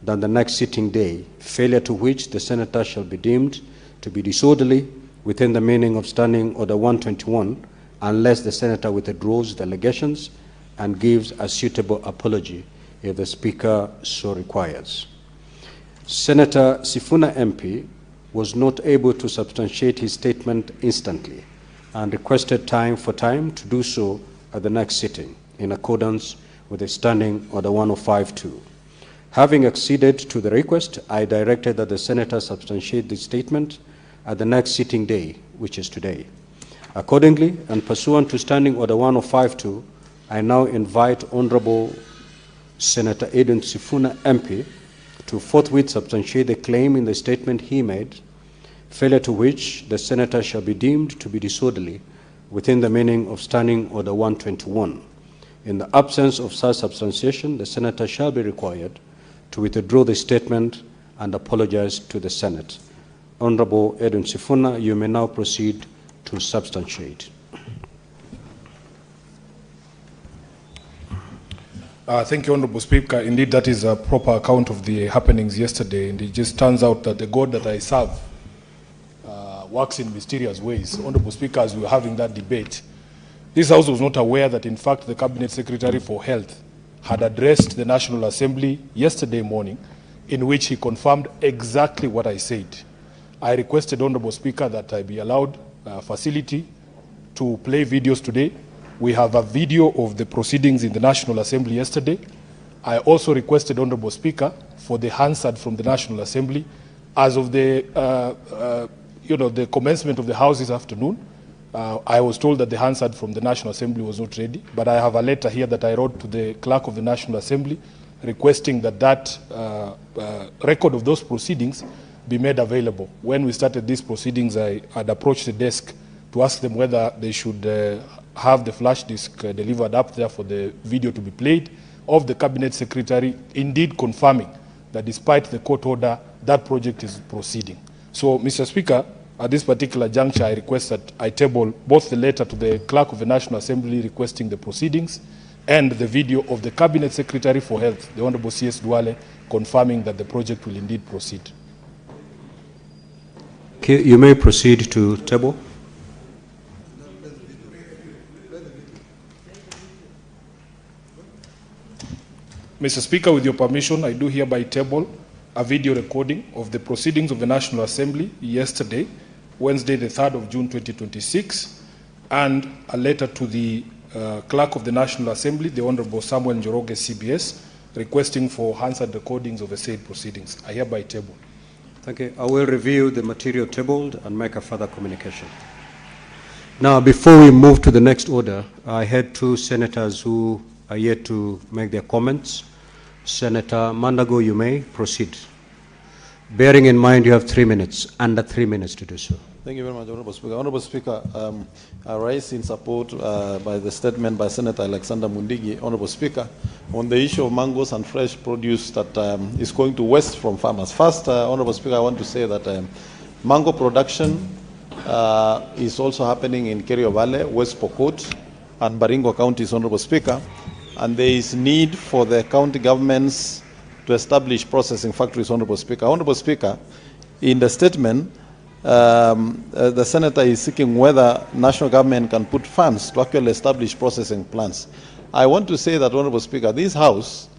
than the next sitting day, failure to which the senator shall be deemed to be disorderly within the meaning of Standing Order 121, unless the senator withdraws the allegations and gives a suitable apology if the speaker so requires." Senator Sifuna MP was not able to substantiate his statement instantly and requested time to do so at the next sitting, in accordance with the Standing Order 105.2. Having acceded to the request, I directed that the senator substantiate the statement at the next sitting day, which is today. Accordingly, and pursuant to Standing Order 105.2, I now invite Honorable Senator Edwin Sifuna MP to forthwith substantiate the claim in the statement he made, failure to which the senator shall be deemed to be disorderly within the meaning of Standing Order 121. In the absence of such substantiation, the senator shall be required to withdraw the statement and apologize to the Senate. Honorable Edwin Sifuna, you may now proceed to substantiate. Thank you, Honorable Speaker. Indeed, that is a proper account of the happenings yesterday, and it just turns out that the God that I serve works in mysterious ways. Honorable Speaker, as we were having that debate, this House was not aware that, in fact, the Cabinet Secretary for Health had addressed the National Assembly yesterday morning, in which he confirmed exactly what I said. I requested, Honorable Speaker, that I be allowed a facility to play videos today. We have a video of the proceedings in the National Assembly yesterday. I also requested, Honorable Speaker, for the Hansard from the National Assembly. As of the, the commencement of the House this afternoon, I was told that the Hansard from the National Assembly was not ready, but I have a letter here that I wrote to the Clerk of the National Assembly requesting that that record of those proceedings be made available. When we started these proceedings, I had approached the desk to ask them whether they should have the flash disk delivered up there for the video to be played of the Cabinet Secretary, indeed confirming that despite the court order, that project is proceeding. So, Mr. Speaker, at this particular juncture, I request that I table both the letter to the Clerk of the National Assembly requesting the proceedings and the video of the Cabinet Secretary for Health, the Honorable C.S. Duale, confirming that the project will indeed proceed. Okay, you may proceed to table. Mr. Speaker, with your permission, I do hereby table a video recording of the proceedings of the National Assembly yesterday, Wednesday, the 3rd of June, 2026, and a letter to the Clerk of the National Assembly, the Honorable Samuel Njoroge, CBS, requesting for Hansard recordings of the said proceedings. I hereby table. Thank you. I will review the material tabled and make a further communication. Now, before we move to the next order, I had two senators who are yet to make their comments. Senator Mandago, you may proceed. bearing in mind you have 3 minutes, under 3 minutes to do so. Thank you very much, Honorable Speaker. Honorable Speaker, I rise in support by the statement by Senator Alexander Mundigi, Honorable Speaker, on the issue of mangoes and fresh produce that is going to waste from farmers. First, Honorable Speaker, I want to say that mango production is also happening in Kerio Valley, West Pokot, and Baringo counties, Honorable Speaker, and there is need for the county governments to establish processing factories, Honorable Speaker. Honorable Speaker, in the statement, the Senator is seeking whether national government can put funds to actually establish processing plants. I want to say that, Honorable Speaker, this House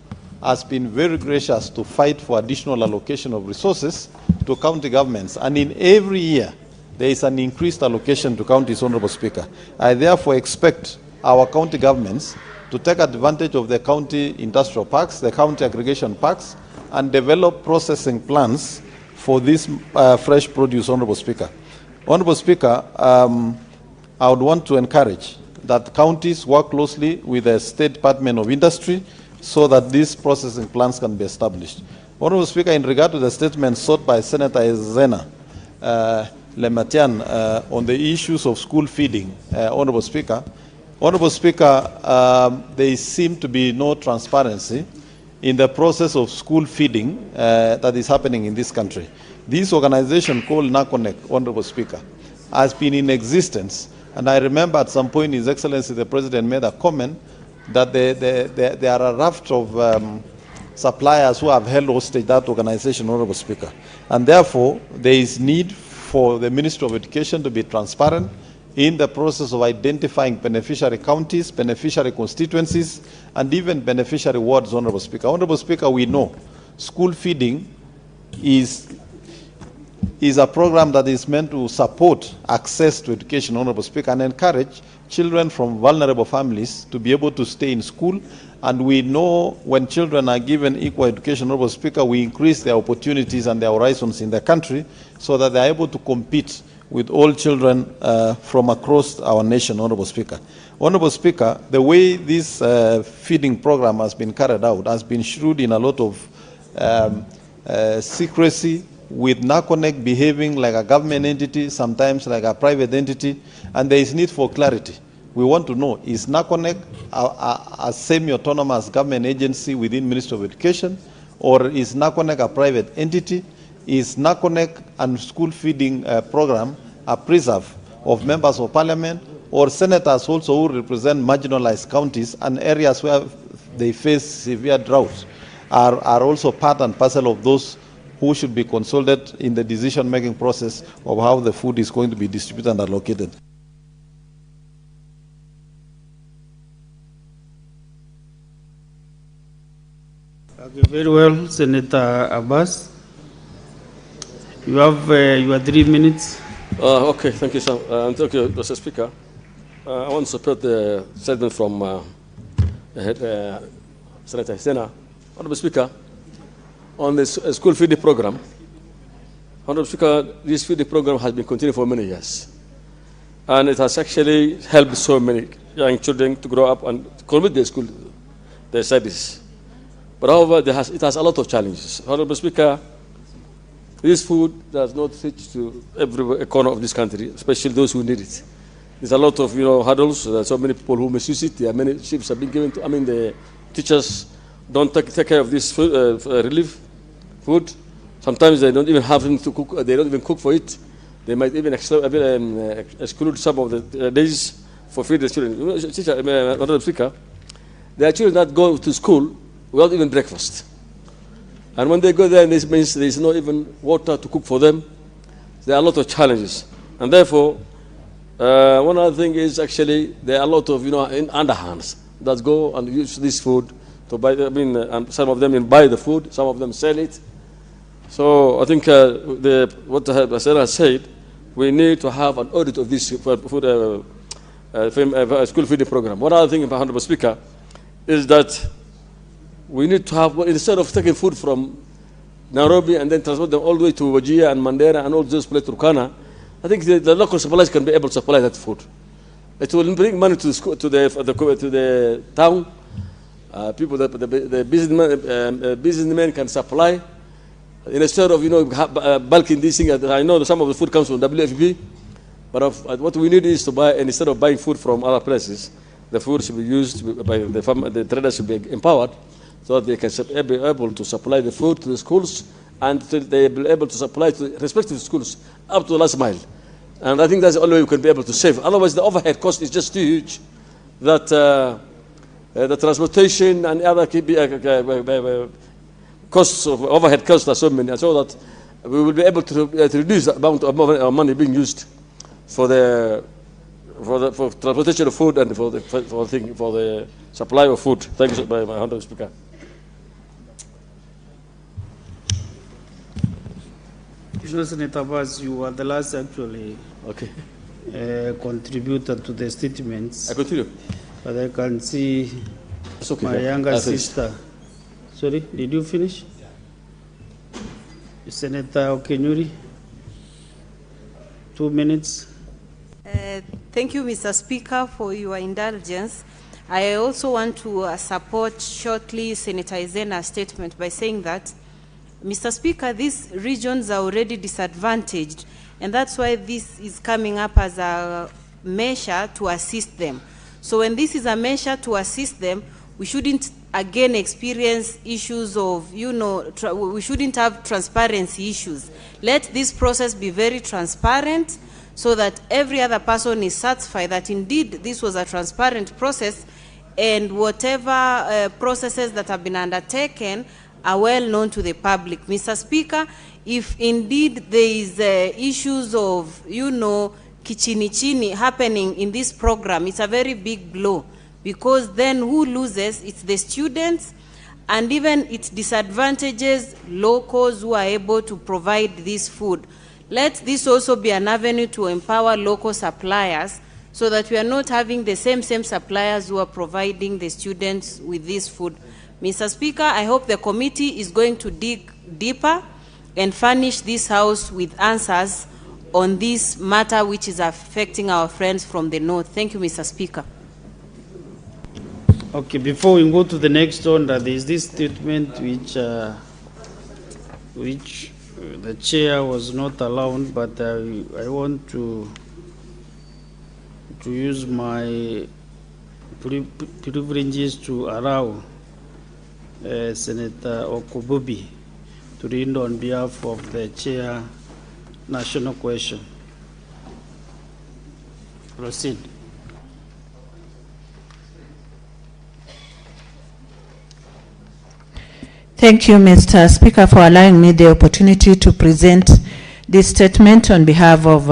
has been very gracious to fight for additional allocation of resources to county governments, and in every year there is an increased allocation to counties, Honorable Speaker. I therefore expect our county governments to take advantage of the county industrial parks, the county aggregation parks, and develop processing plans for this fresh produce, Honorable Speaker. Honorable Speaker, I would want to encourage that counties work closely with the State Department of Industry so that these processing plants can be established. Honorable Speaker, in regard to the statement sought by Senator Zena Lematian on the issues of school feeding, Honorable Speaker, there seem to be no transparency in the process of school feeding that is happening in this country. This organization called NACONEC, Honorable Speaker, has been in existence, and I remember at some point His Excellency the President made a comment that there are a raft of suppliers who have held hostage that organization, Honorable Speaker. And therefore, there is need for the Ministry of Education to be transparent in the process of identifying beneficiary counties, beneficiary constituencies, and even beneficiary wards, Honorable Speaker. Honorable Speaker, we know school feeding is a program that is meant to support access to education, Honorable Speaker, and encourage children from vulnerable families to be able to stay in school. And we know when children are given equal education, Honorable Speaker, we increase their opportunities and their horizons in the country so that they are able to compete with all children from across our nation, Honorable Speaker. Honorable Speaker, the way this feeding program has been carried out has been shrouded in a lot of secrecy, with NACONEC behaving like a government entity, sometimes like a private entity, and there is need for clarity. We want to know, is NACONEC a semi-autonomous government agency within Ministry of Education, or is NACONEC a private entity? Is NACONEC and school feeding program a preserve of members of parliament or senators also who represent marginalized counties and areas where they face severe drought are also part and parcel of those who should be consulted in the decision-making process of how the food is going to be distributed and allocated? Very well, Senator Abbas. You have your 3 minutes. Okay, thank you, sir. Thank you, Mr. Speaker. I want to support the statement from Senator Sena. Honorable Speaker, on this school feeding program, Honorable Speaker, this feeding program has been continuing for many years. And it has actually helped so many young children to grow up and complete their school, their studies. But however, it has a lot of challenges. Honorable Speaker, this food does not reach to every corner of this country, especially those who need it. There's a lot of hurdles. There are so many people who misuse it. There are many ships have been given to. The teachers don't take care of this food, relief food. Sometimes they don't even have them to cook. They don't even cook for it. They might even exclude some of the days for feeding the children. Honorable Speaker, there are children that go to school without even breakfast. And when they go there, this means there is not even water to cook for them. There are a lot of challenges. And therefore, one other thing is actually there are a lot of underhands that go and use this food to buy. And some of them buy the food, some of them sell it. So I think what the Senator has said, we need to have an audit of this food school feeding program. One other thing, Honorable Speaker, is that we need to have, instead of taking food from Nairobi and then transport them all the way to Wajir and Mandera and all those places, Turkana, I think the local suppliers can be able to supply that food. It will bring money to the school, to the town. People, the businessmen can supply Instead of, bulking these things, I know some of the food comes from WFP, but what we need is to buy, and instead of buying food from other places, the food should be used by the traders should be empowered so that they can be able to supply the food to the schools, and they will be able to supply to the respective schools up to the last mile. And I think that's the only way we can be able to save. Otherwise, the overhead cost is just too huge that the transportation and other costs of overhead costs are so many, so that we will be able to reduce the amount of money being used for transportation of food and for the supply of food. Thank you, my Honourable Speaker. Senator Abbas, you are the last actually contributor to the statements. I continue. But I can see okay, my younger sister. Sorry, did you finish? Senator Okenyuri, 2 minutes. Thank you, Mr. Speaker, for your indulgence. I also want to support shortly Senator Izena's statement by saying that, Mr. Speaker, these regions are already disadvantaged, and that's why this is coming up as a measure to assist them. So when this is a measure to assist them, we shouldn't again experience issues of, we shouldn't have transparency issues. Let this process be very transparent so that every other person is satisfied that indeed this was a transparent process, and whatever processes that have been undertaken are well known to the public. Mr. Speaker, if indeed there is issues of, kichini happening in this program, it's a very big blow, because then who loses? It's the students, and even it disadvantages locals who are able to provide this food. Let this also be an avenue to empower local suppliers so that we are not having the same suppliers who are providing the students with this food. Mr. Speaker, I hope the committee is going to dig deeper and furnish this House with answers on this matter which is affecting our friends from the north. Thank you, Mr. Speaker. Okay, before we go to the next one, there is this statement which the chair was not allowed, but I want to use my privileges to allow Senator Okububi to read on behalf of the chair national question. Proceed. Thank you, Mr. Speaker, for allowing me the opportunity to present this statement on behalf of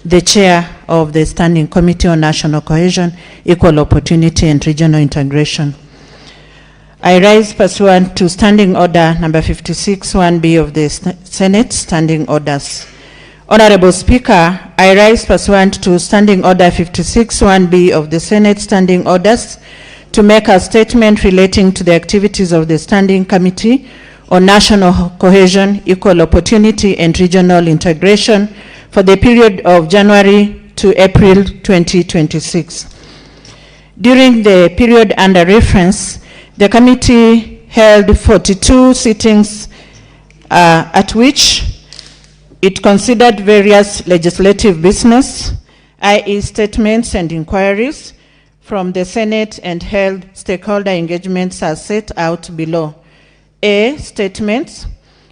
the chair of the Standing Committee on National Cohesion, Equal Opportunity and Regional Integration. I rise pursuant to Standing Order number 56, 1B of the Senate Standing Orders. Honorable Speaker, I rise pursuant to Standing Order 56, 1B of the Senate Standing Orders to make a statement relating to the activities of the Standing Committee on National Cohesion, Equal Opportunity and Regional Integration for the period of January to April 2026. During the period under reference, the committee held 42 sittings at which it considered various legislative business, i.e. statements and inquiries from the Senate, and held stakeholder engagements as set out below. A, statements.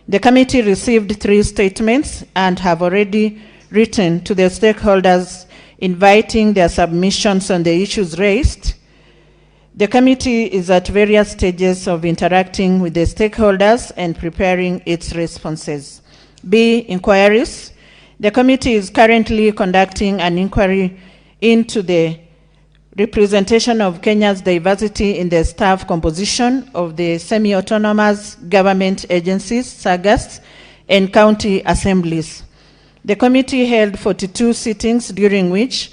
The committee received 3 statements and have already written to the stakeholders inviting their submissions on the issues raised. The committee is at various stages of interacting with the stakeholders and preparing its responses. B, inquiries. The committee is currently conducting an inquiry into the representation of Kenya's diversity in the staff composition of the semi-autonomous government agencies, SAGAs, and county assemblies. The committee held 42 sittings, during which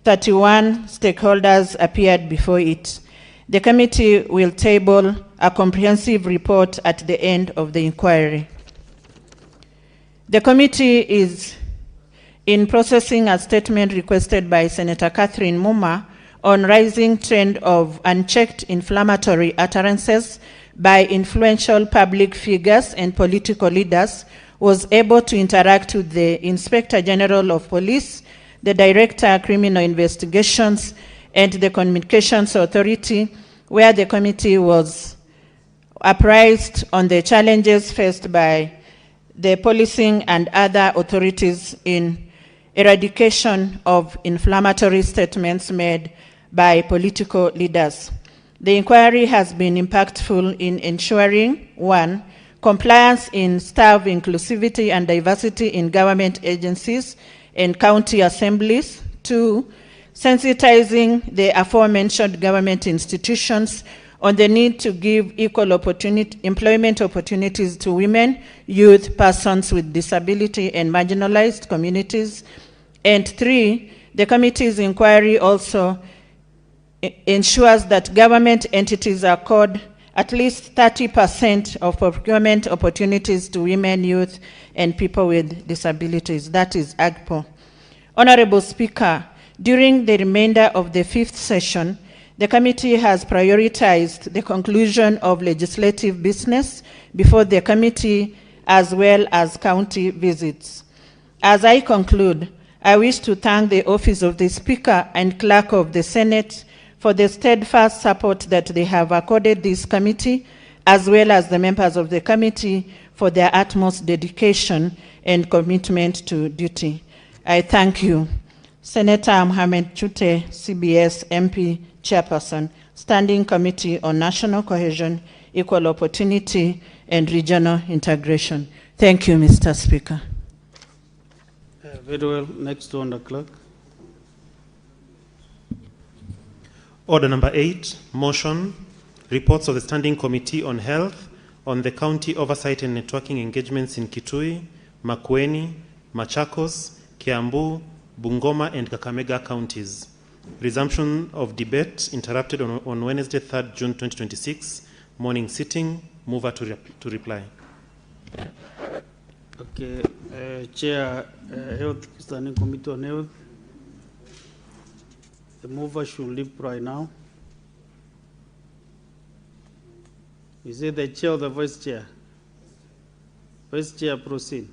31 stakeholders appeared before it. The committee will table a comprehensive report at the end of the inquiry. The committee is in processing a statement requested by Senator Catherine Muma on rising trend of unchecked inflammatory utterances by influential public figures and political leaders, was able to interact with the Inspector General of Police, the Director of Criminal Investigations, and the Communications Authority, where the committee was apprised on the challenges faced by the policing and other authorities in eradication of inflammatory statements made by political leaders. The inquiry has been impactful in ensuring, 1, compliance in staff inclusivity and diversity in government agencies and county assemblies, 2, sensitizing the aforementioned government institutions on the need to give equal employment opportunities to women, youth, persons with disability, and marginalized communities. And 3, the committee's inquiry also ensures that government entities accord at least 30% of procurement opportunities to women, youth, and people with disabilities. That is AGPO. Honorable Speaker, during the remainder of the 5th session, the committee has prioritized the conclusion of legislative business before the committee as well as county visits. As I conclude, I wish to thank the Office of the Speaker and Clerk of the Senate for the steadfast support that they have accorded this committee, as well as the members of the committee for their utmost dedication and commitment to duty. I thank you. Senator Mohamed Chute, CBS MP, Chairperson, Standing Committee on National Cohesion, Equal Opportunity, and Regional Integration. Thank you, Mr. Speaker. Very well. Next to the clerk. Order number 8, motion, reports of the Standing Committee on Health on the county oversight and networking engagements in Kitui, Makwiny, Machakos, Kiambu, Bungoma, and Kakamega counties. Resumption of debate interrupted on Wednesday, 3rd June 2026. Morning sitting. Mover to reply. Okay. Chair, Health, Standing Committee on Health. The mover should leave right now. Is it the chair or the vice chair? Vice chair, proceed.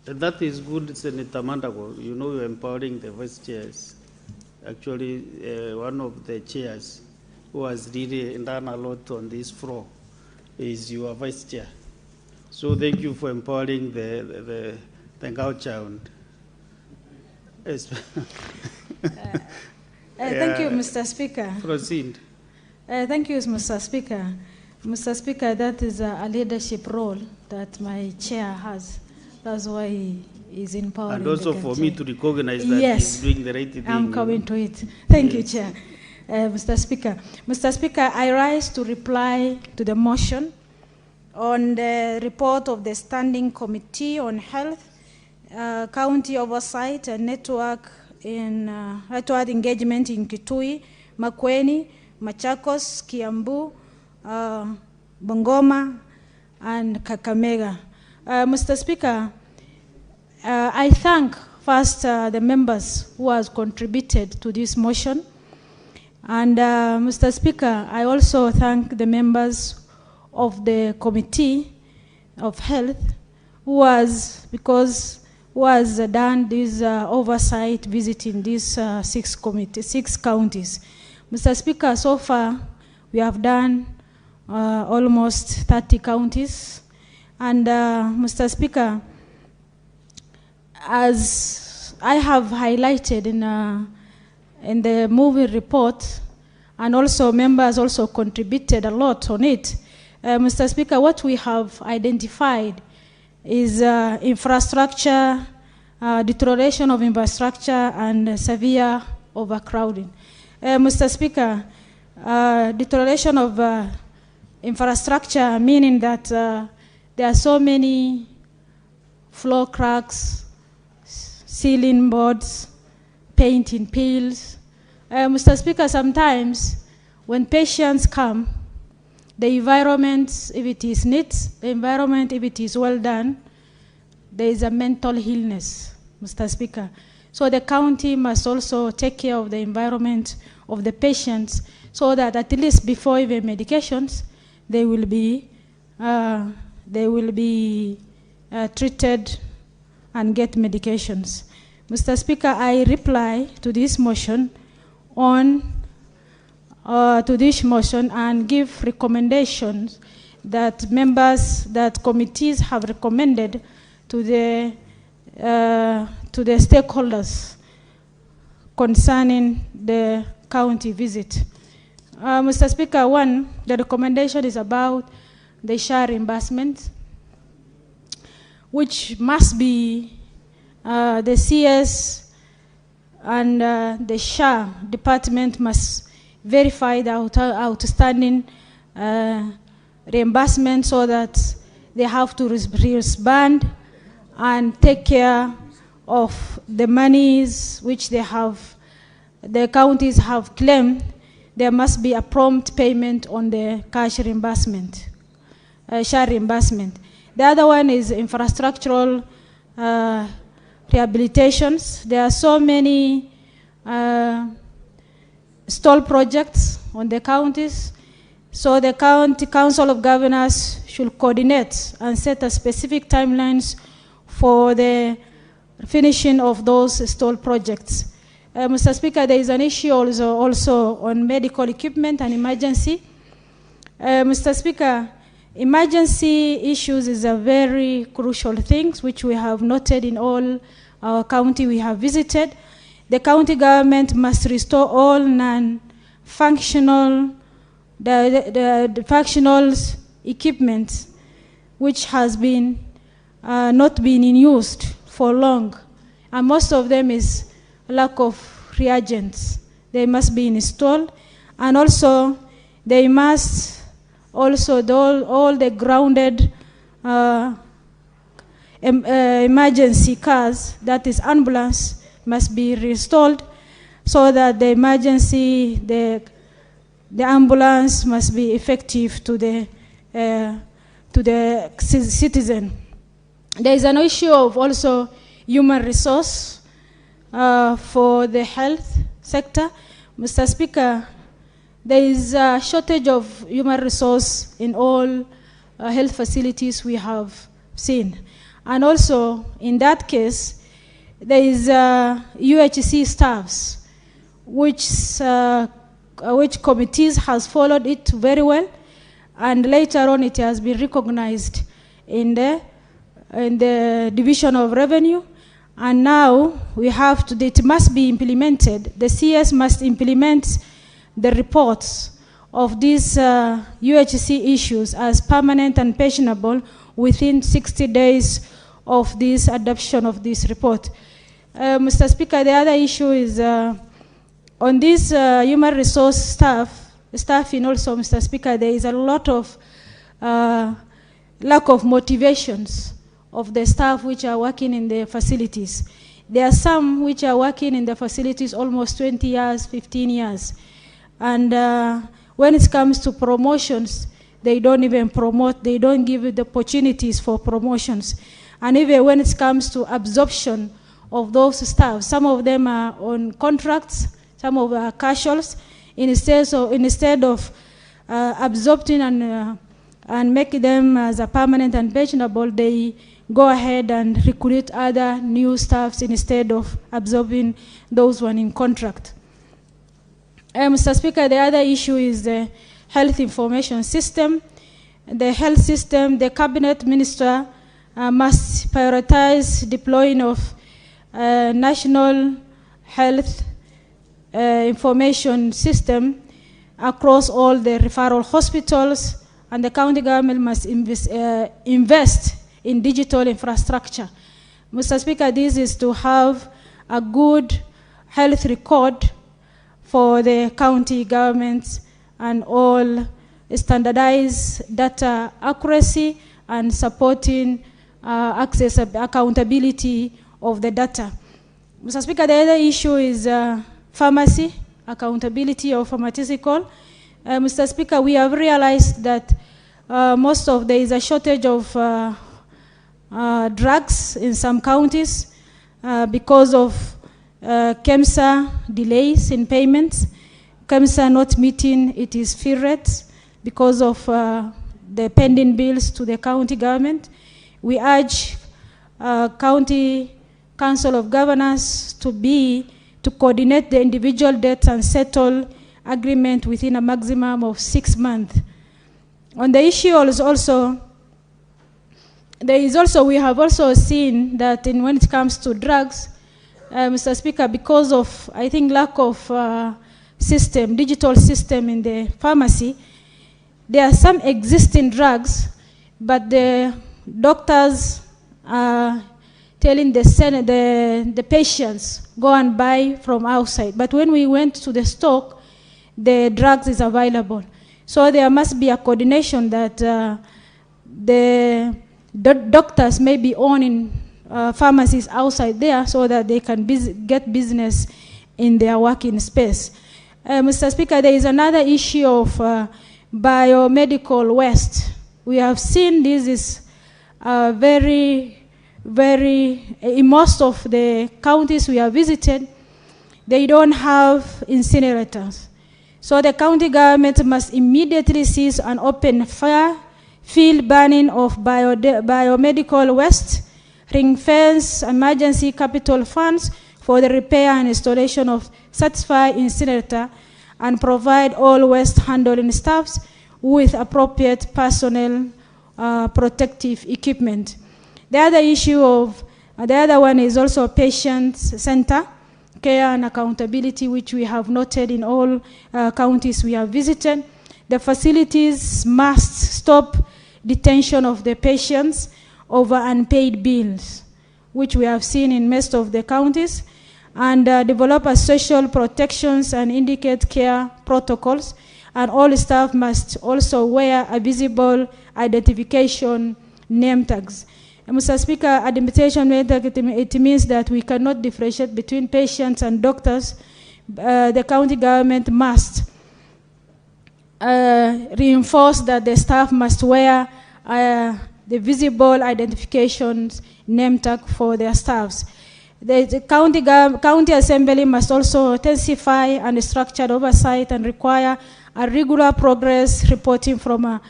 That is good, Senator Mandago. You know you're empowering the vice chairs. Actually, one of the chairs who has really done a lot on this floor is your vice chair. So thank you for empowering the gaucho. Yes. Thank you, Mr. Speaker. Proceed. Thank you, Mr. Speaker. Mr. Speaker, that is a leadership role that my chair has. That's why he is empowering. And also for me to recognize that yes, he's doing the right thing. I'm coming to it. Thank you, Chair. Mr. Speaker. Mr. Speaker, I rise to reply to the motion on the report of the Standing Committee on Health, County Oversight and Network Engagement in Kitui, Makwiny, Machakos, Kiambu, Bungoma, and Kakamega. Mr. Speaker, I thank first the members who has contributed to this motion. And Mr. Speaker, I also thank the members of the Committee of Health who has done this oversight visit in these 6 counties. Mr. Speaker, so far we have done almost 30 counties. And Mr. Speaker, as I have highlighted in the moving report, and also members also contributed a lot on it, Mr. Speaker, what we have identified is infrastructure, deterioration of infrastructure, and severe overcrowding. Mr. Speaker, deterioration of infrastructure, meaning that there are so many floor cracks, ceiling boards, painting peels. Mr. Speaker, sometimes when patients come, the environment, if it is neat, the environment, if it is well done, there is a mental illness, Mr. Speaker. So the county must also take care of the environment of the patients so that at least before even medications, they will be treated and get medications. Mr. Speaker, I reply to this motion and give recommendations that committees have recommended to the stakeholders concerning the county visit. Mr. Speaker, one, the recommendation is about the SHA reimbursement, which must be the CS and the SHA department must verify the outstanding reimbursement so that they have to respond and take care of the monies which the counties have claimed. There must be a prompt payment on the cash reimbursement, SHA reimbursement. The other one is infrastructural rehabilitations. There are so many stall projects on the counties, so the county council of governors should coordinate and set a specific timelines for the finishing of those stall projects. Mr. Speaker, there is an issue also on medical equipment and emergency. Mr. Speaker, emergency issues is a very crucial thing which we have noted in all our county we have visited. The county government must restore all non-functional the functional equipment which has been not been in use for long, and most of them is lack of reagents. They must be installed, and also they must also all the grounded emergency cars, that is ambulance, must be restored so that the emergency, the ambulance must be effective to the citizen. There is an issue of also human resource for the health sector. Mr. Speaker, there is a shortage of human resource in all health facilities we have seen. And also, in that case, there is UHC staffs, which committees has followed it very well, and later on it has been recognized in the division of revenue, and now we have to, it must be implemented. The CS must implement the reports of these UHC issues as permanent and pensionable within 60 days of this adoption of this report. Mr. Speaker, the other issue is on this human resource staffing also, Mr. Speaker, there is a lot of lack of motivations of the staff which are working in the facilities. There are some which are working in the facilities almost 20 years, 15 years. And when it comes to promotions, they don't even promote, they don't give the opportunities for promotions. And even when it comes to absorption of those staff, some of them are on contracts, some of them are casuals. Instead of absorbing and making them as a permanent and pensionable, they go ahead and recruit other new staffs instead of absorbing those one in contract. Mr. Speaker, the other issue is the health information system. The health system, the cabinet minister must prioritize deploying of national health information system across all the referral hospitals, and the county government must invest in digital infrastructure. Mr. Speaker, this is to have a good health record for the county governments and all standardized data accuracy and supporting access accountability of the data. Mr. Speaker, the other issue is pharmacy, accountability of pharmaceutical. Mr. Speaker, we have realized that there is a shortage of drugs in some counties because of KEMSA delays in payments. KEMSA not meeting its fee rates because of the pending bills to the county government. We urge County Council of Governors to coordinate the individual debts and settle agreement within a maximum of 6 months. On the issue we have also seen that when it comes to drugs, Mr. Speaker, because of, I think, lack of digital system in the pharmacy, there are some existing drugs, but the doctors are telling the patients, go and buy from outside. But when we went to the stock, the drugs is available. So there must be a coordination that the doctors may be owning pharmacies outside there so that they can get business in their working space. Mr. Speaker, there is another issue of biomedical waste. We have seen this is in most of the counties we have visited, they don't have incinerators. So the county government must immediately cease and open field burning of biomedical waste, ring-fence emergency capital funds for the repair and installation of certified incinerator, and provide all waste handling staffs with appropriate personnel protective equipment. The other one is also patient center care and accountability, which we have noted in all counties we have visited. The facilities must stop detention of the patients over unpaid bills, which we have seen in most of the counties, and develop a social protections and indicate care protocols, and all staff must also wear a visible identification name tags. And Mr. Speaker, identification name tag, it means that we cannot differentiate between patients and doctors. The county government must reinforce that the staff must wear the visible identifications name tag for their staffs. The county assembly must also intensify and structured oversight and require a regular progress reporting from a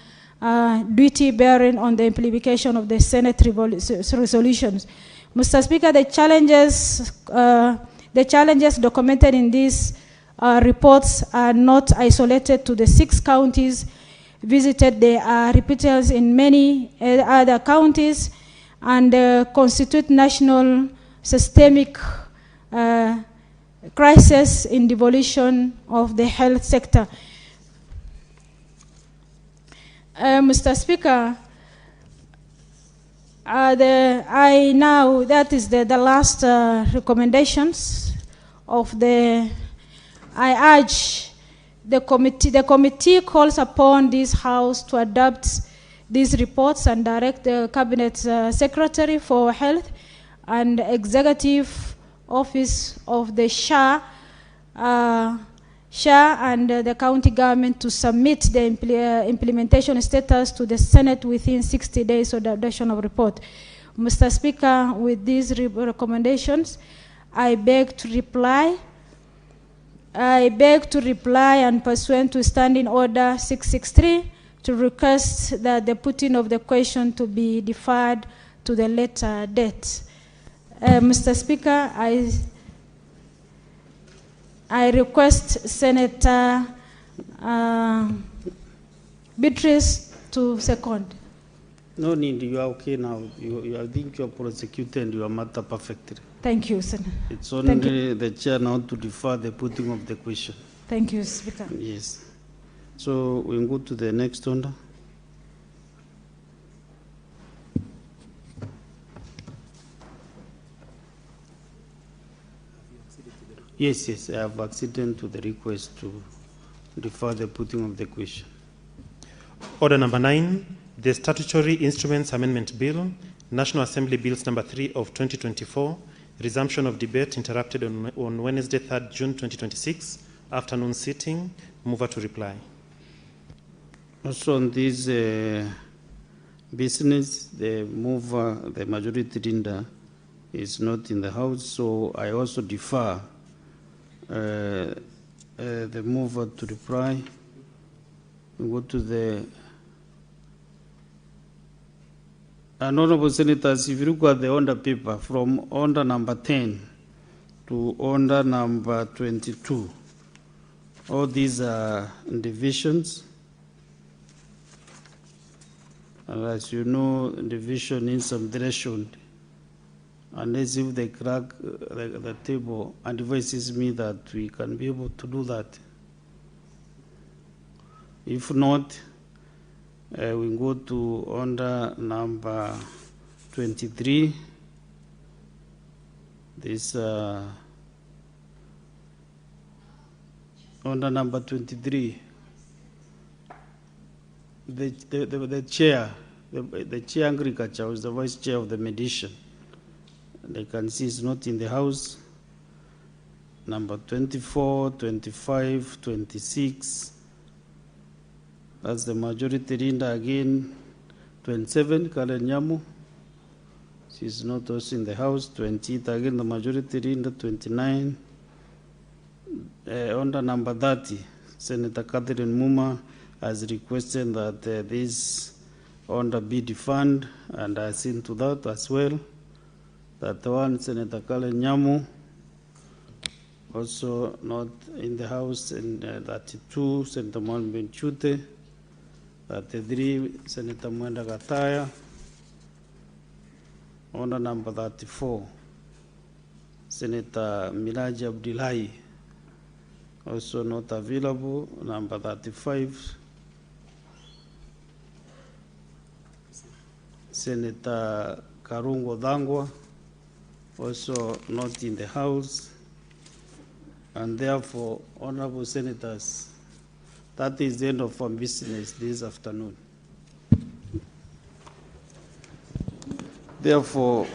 duty bearing on the implementation of the Senate resolutions. Mr. Speaker, the challenges documented in these reports are not isolated to the 6 counties visited. They are repeated in many other counties and constitute national systemic crisis in devolution of the health sector. Mr. Speaker, that is the last recommendations of the. I urge the committee calls upon this House to adopt these reports and direct the Cabinet Secretary for Health and Executive Office of the SHA and the county government to submit the implementation status to the Senate within 60 days of the adoption of report. Mr. Speaker, with these recommendations, I beg to reply and pursuant to Standing Order 663 to request that the putting of the question to be deferred to the later date. Mr. Speaker, I request Senator Beatrice to second. No need, you are okay now. I think you are prosecuting your matter perfectly. Thank you, Senator. It's only the chair now to defer the putting of the question. Thank you, Speaker. Yes. So we go to the next order. Yes, I have acceded to the request to defer the putting of the question. Order number 9, the Statutory Instruments Amendment Bill, National Assembly Bills number 3 of 2024, resumption of debate interrupted on Wednesday, 3rd June 2026, afternoon sitting. Mover to reply. Also on this business, the mover, the majority leader, is not in the House, so I also defer the mover to reply. We go to the honorable senators. If you look at the order paper from order number 10 to order number 22, all these are divisions. And as you know, division in some direction, unless if they crack the table, advises me that we can be able to do that. If not, we go to order number 23. This order number 23. The chair, the chair agriculture was the vice chair of the mediation. They can see it's not in the house. Number 24, 25, 26. That's the majority leader again. 27, Karen Nyamu. She's not also in the house. 28, again the majority leader. 29. Under number 30, Senator Catherine Muma has requested that this order be defunct, and I seen to that as well. That one, Senator Karen Nyamu, also not in the house. And 32, Senator Mohamed Chute. 33, Senator Mwenda Gataya. Order number 34, Senator Miraji Abdullahi, also not available. Number 35, Senator Karungo Dhangwa, also not in the house. And therefore, honorable senators, that is the end of our business this afternoon. Therefore,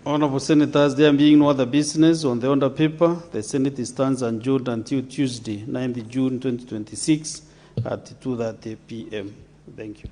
honorable senators, there being no other business on the order paper, the Senate stands adjourned until Tuesday, 9th June 2026 at 2:30 p.m. Thank you.